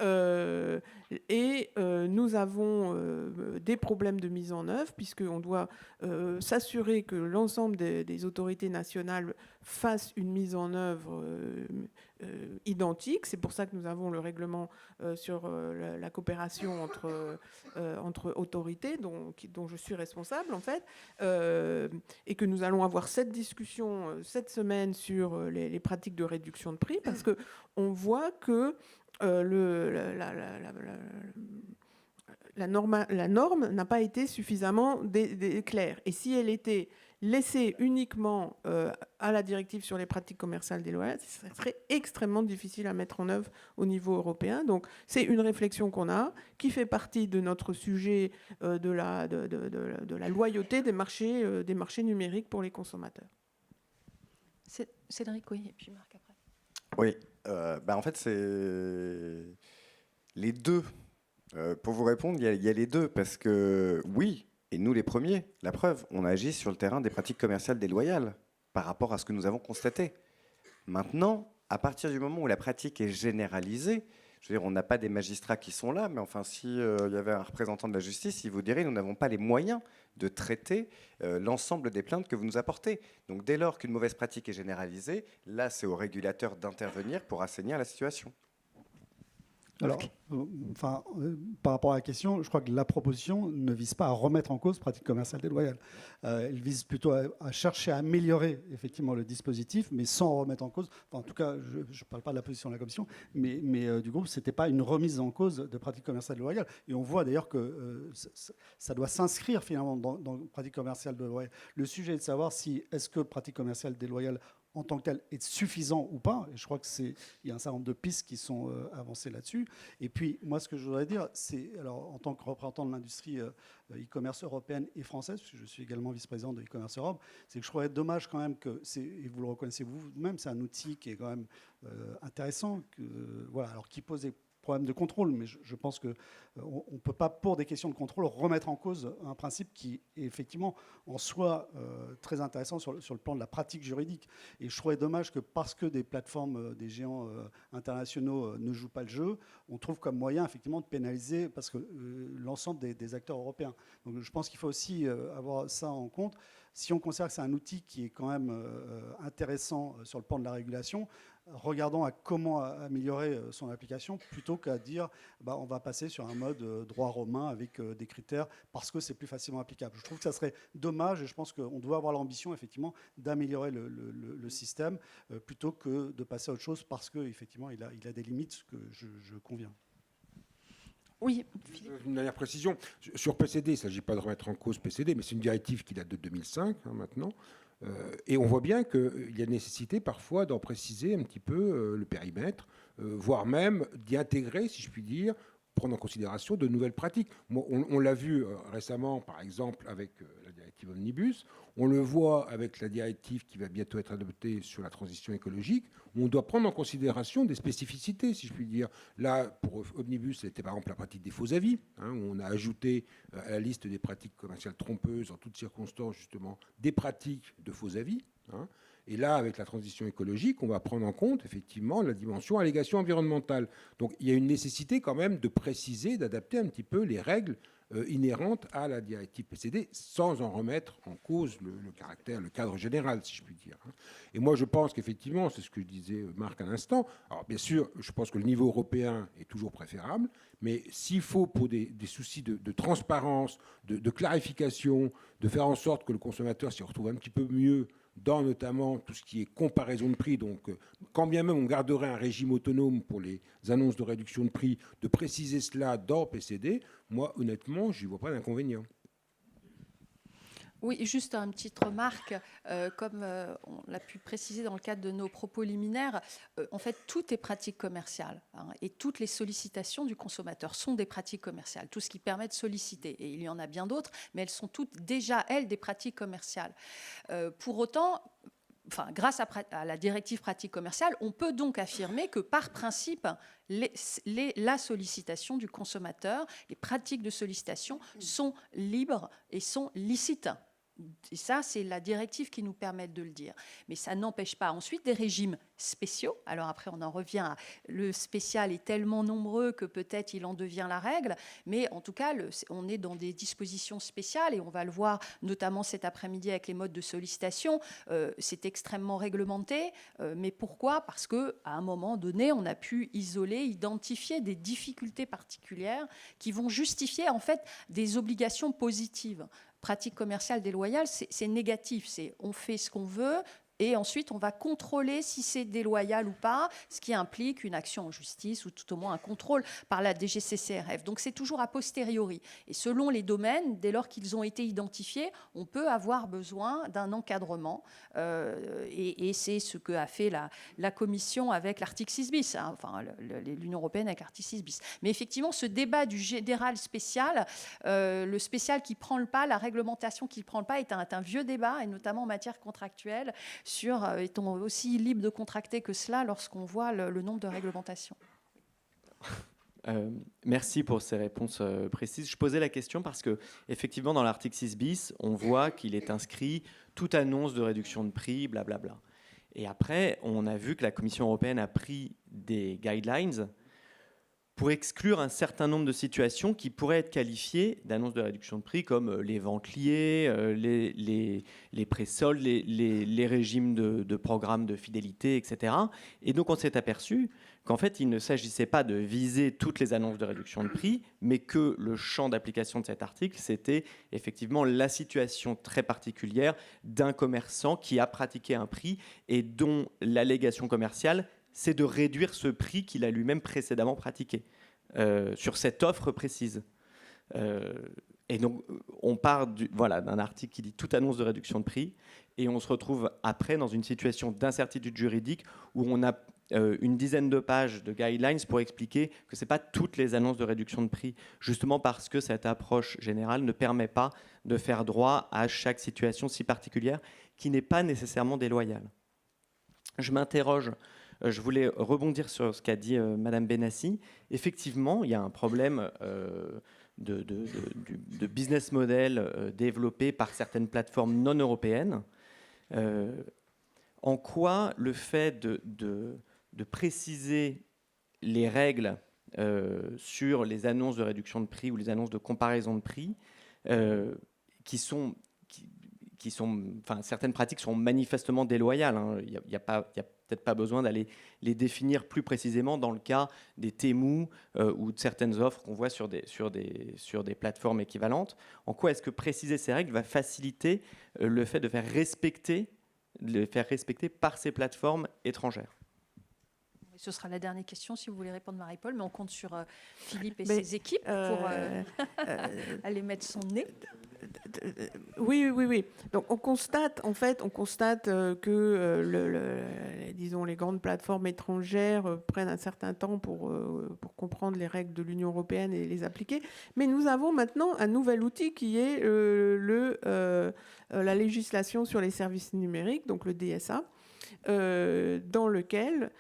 Nous avons des problèmes de mise en œuvre, puisqu'on doit s'assurer que l'ensemble des autorités nationales fassent une mise en œuvre identique. C'est pour ça que nous avons le règlement sur la coopération entre autorités, dont je suis responsable en fait, et que nous allons avoir cette discussion cette semaine sur les pratiques de réduction de prix, parce qu'on voit que la norme n'a pas été suffisamment claire. Et si elle était laissée uniquement à la directive sur les pratiques commerciales déloyales, ce serait extrêmement difficile à mettre en œuvre au niveau européen. Donc c'est une réflexion qu'on a, qui fait partie de notre sujet de la loyauté des marchés numériques pour les consommateurs.
Cédric, oui, et puis Marc après.
Oui, en fait, c'est les deux. Pour vous répondre, il y a les deux, parce que oui, et nous les premiers, la preuve, on agit sur le terrain des pratiques commerciales déloyales par rapport à ce que nous avons constaté. Maintenant, à partir du moment où la pratique est généralisée, je veux dire, on n'a pas des magistrats qui sont là, mais enfin, s'il y avait un représentant de la justice, il vous dirait, nous n'avons pas les moyens de traiter l'ensemble des plaintes que vous nous apportez. Donc dès lors qu'une mauvaise pratique est généralisée, là, c'est au régulateur d'intervenir pour assainir la situation.
Alors, par rapport à la question, je crois que la proposition ne vise pas à remettre en cause pratique commerciale déloyale. Elle vise plutôt à chercher à améliorer effectivement le dispositif, mais sans remettre en cause. Enfin, en tout cas, je ne parle pas de la position de la Commission, mais du groupe, ce n'était pas une remise en cause de pratique commerciale déloyale. Et on voit d'ailleurs que ça doit s'inscrire finalement dans pratique commerciale déloyale. Le sujet est de savoir si est-ce que pratique commerciale déloyale en tant que tel est suffisant ou pas. Et je crois qu'il y a un certain nombre de pistes qui sont avancées là-dessus. Et puis, moi, ce que je voudrais dire, c'est, alors, en tant que représentant de l'industrie e-commerce européenne et française, parce que je suis également vice-président de e-commerce Europe, c'est que je trouvais dommage quand même que, et vous le reconnaissez vous-même, c'est un outil qui est quand même intéressant, voilà, alors qui pose des problème de contrôle, mais je pense qu'on ne peut pas, pour des questions de contrôle, remettre en cause un principe qui est effectivement en soi très intéressant sur le plan de la pratique juridique. Et je trouvais dommage que parce que des plateformes, des géants internationaux ne jouent pas le jeu, on trouve comme moyen effectivement de pénaliser parce que l'ensemble des acteurs européens. Donc je pense qu'il faut aussi avoir ça en compte. Si on considère que c'est un outil qui est quand même intéressant sur le plan de la régulation, regardons à comment améliorer son application plutôt qu'à dire on va passer sur un mode droit romain avec des critères parce que c'est plus facilement applicable. Je trouve que ça serait dommage et je pense qu'on doit avoir l'ambition effectivement d'améliorer le système plutôt que de passer à autre chose parce qu'effectivement il a des limites que je conviens.
Oui,
une dernière précision. Sur PCD, il ne s'agit pas de remettre en cause PCD, mais c'est une directive qui date de 2005 maintenant. Et on voit bien qu'il y a nécessité parfois d'en préciser un petit peu le périmètre, voire même d'y intégrer, si je puis dire, prendre en considération de nouvelles pratiques. On l'a vu récemment, par exemple, avec la directive Omnibus. On le voit avec la directive qui va bientôt être adoptée sur la transition écologique, où on doit prendre en considération des spécificités, si je puis dire. Là, pour Omnibus, c'était par exemple la pratique des faux avis, où on a ajouté à la liste des pratiques commerciales trompeuses, en toutes circonstances, justement, des pratiques de faux avis. Et là, avec la transition écologique, on va prendre en compte effectivement la dimension allégation environnementale. Donc il y a une nécessité quand même de préciser, d'adapter un petit peu les règles inhérentes à la directive PCD, sans en remettre en cause le cadre général, si je puis dire. Et moi, je pense qu'effectivement, c'est ce que disait Marc à l'instant. Alors, bien sûr, je pense que le niveau européen est toujours préférable, mais s'il faut, pour des soucis de transparence, de clarification, de faire en sorte que le consommateur s'y retrouve un petit peu mieux dans notamment tout ce qui est comparaison de prix, donc quand bien même on garderait un régime autonome pour les annonces de réduction de prix, de préciser cela dans PCD, moi, honnêtement, je n'y vois pas d'inconvénient.
Oui, juste une petite remarque, comme on l'a pu préciser dans le cadre de nos propos liminaires, en fait, tout est pratique commerciale, et toutes les sollicitations du consommateur sont des pratiques commerciales, tout ce qui permet de solliciter. Et il y en a bien d'autres, mais elles sont toutes déjà, elles, des pratiques commerciales. Pour autant, grâce à la directive pratique commerciale, on peut donc affirmer que par principe, la sollicitation du consommateur, les pratiques de sollicitation sont libres et sont licites. Et ça, c'est la directive qui nous permet de le dire. Mais ça n'empêche pas ensuite des régimes spéciaux. Alors après, on en revient le spécial est tellement nombreux que peut-être il en devient la règle. Mais en tout cas, on est dans des dispositions spéciales et on va le voir notamment cet après-midi avec les modes de sollicitation. C'est extrêmement réglementé. Mais pourquoi ? Parce qu'à un moment donné, on a pu isoler, identifier des difficultés particulières qui vont justifier en fait des obligations positives. Pratique commerciale déloyale, c'est négatif. On fait ce qu'on veut et ensuite on va contrôler si c'est déloyal ou pas, ce qui implique une action en justice ou tout au moins un contrôle par la DGCCRF. Donc c'est toujours a posteriori. Et selon les domaines, dès lors qu'ils ont été identifiés, on peut avoir besoin d'un encadrement. Et c'est ce qu'a fait la Commission avec l'article 6 bis, enfin l'Union européenne avec l'article 6 bis. Mais effectivement, ce débat du général spécial, le spécial qui prend le pas, la réglementation qui ne prend le pas, est un vieux débat, et notamment en matière contractuelle, sur est-on aussi libre de contracter que cela lorsqu'on voit le nombre de réglementations.
Merci pour ces réponses précises. Je posais la question parce que, effectivement, dans l'article 6 bis, on voit qu'il est inscrit toute annonce de réduction de prix, blablabla. Et après, on a vu que la Commission européenne a pris des guidelines pour exclure un certain nombre de situations qui pourraient être qualifiées d'annonces de réduction de prix, comme les ventes liées, les pré-soldes, les régimes de programmes de fidélité, etc. Et donc on s'est aperçu qu'en fait, il ne s'agissait pas de viser toutes les annonces de réduction de prix, mais que le champ d'application de cet article, c'était effectivement la situation très particulière d'un commerçant qui a pratiqué un prix et dont l'allégation commerciale, c'est de réduire ce prix qu'il a lui-même précédemment pratiqué sur cette offre précise. Et donc, on part d'un article qui dit toute annonce de réduction de prix, et on se retrouve après dans une situation d'incertitude juridique où on a une dizaine de pages de guidelines pour expliquer que ce n'est pas toutes les annonces de réduction de prix, justement parce que cette approche générale ne permet pas de faire droit à chaque situation si particulière qui n'est pas nécessairement déloyale. Je m'interroge. Je voulais rebondir sur ce qu'a dit Madame Benassi. Effectivement, il y a un problème de business model développé par certaines plateformes non européennes. En quoi le fait de préciser les règles sur les annonces de réduction de prix ou les annonces de comparaison de prix, certaines pratiques sont manifestement déloyales. Il n'y a peut-être pas besoin d'aller les définir plus précisément dans le cas des Temu ou de certaines offres qu'on voit sur des plateformes équivalentes. En quoi est-ce que préciser ces règles va faciliter le fait de les faire respecter par ces plateformes étrangères ?
Ce sera la dernière question si vous voulez répondre, Marie-Paul, mais on compte sur Philippe et ses équipes pour aller mettre son nez.
Oui. Donc on constate que disons les grandes plateformes étrangères prennent un certain temps pour comprendre les règles de l'Union européenne et les appliquer. Mais nous avons maintenant un nouvel outil qui est la législation sur les services numériques, donc le DSA. Dans lequel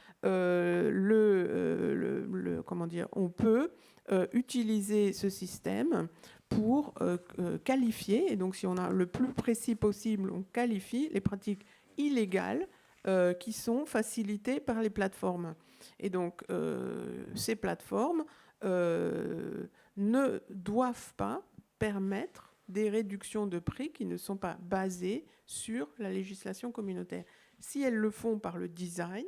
on peut utiliser ce système pour qualifier, et donc si on a le plus précis possible, on qualifie les pratiques illégales qui sont facilitées par les plateformes. Et donc ces plateformes ne doivent pas permettre des réductions de prix qui ne sont pas basées sur la législation communautaire. Si elles le font par le design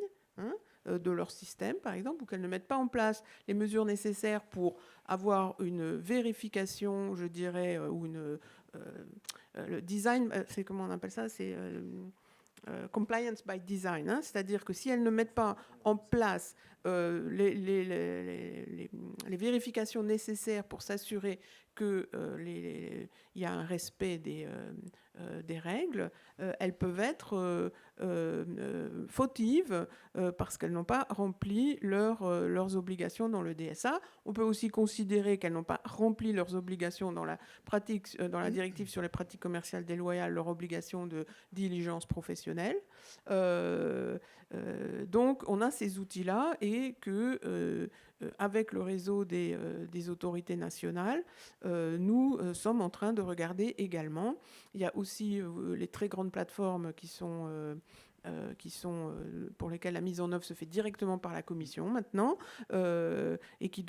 de leur système, par exemple, ou qu'elles ne mettent pas en place les mesures nécessaires pour avoir une vérification, je dirais, ou le design, c'est comment on appelle ça, c'est compliance by design, c'est-à-dire que si elles ne mettent pas en place les vérifications nécessaires pour s'assurer qu'il y a un respect des règles, elles peuvent être fautives parce qu'elles n'ont pas rempli leurs obligations dans le DSA. On peut aussi considérer qu'elles n'ont pas rempli leurs obligations dans la directive sur les pratiques commerciales déloyales, leur obligation de diligence professionnelle. Donc on a ces outils-là et que avec le réseau des autorités nationales, nous sommes en train de regarder également. Il y a aussi les très grandes plateformes qui sont pour lesquelles la mise en œuvre se fait directement par la Commission maintenant et qui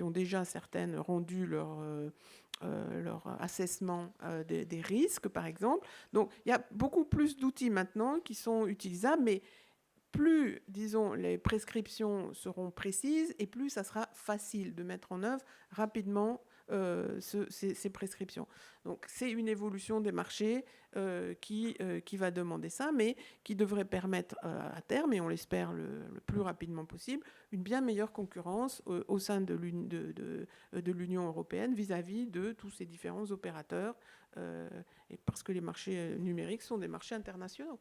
ont déjà certaines rendu leur assessment des risques, par exemple. Donc, il y a beaucoup plus d'outils maintenant qui sont utilisables, mais plus, disons, les prescriptions seront précises et plus ça sera facile de mettre en œuvre rapidement ces prescriptions. Donc, c'est une évolution des marchés qui va demander ça, mais qui devrait permettre à terme, et on l'espère le plus rapidement possible, une bien meilleure concurrence au sein de l'Union européenne vis-à-vis de tous ces différents opérateurs, et parce que les marchés numériques sont des marchés internationaux.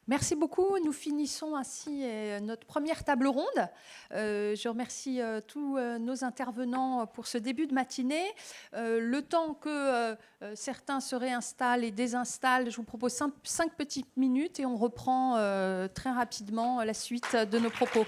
Merci beaucoup. Nous finissons ainsi notre première table ronde. Je remercie tous nos intervenants pour ce début de matinée. Le temps que certains se réinstallent et désinstallent, je vous propose 5 petites minutes et on reprend très rapidement la suite de nos propos.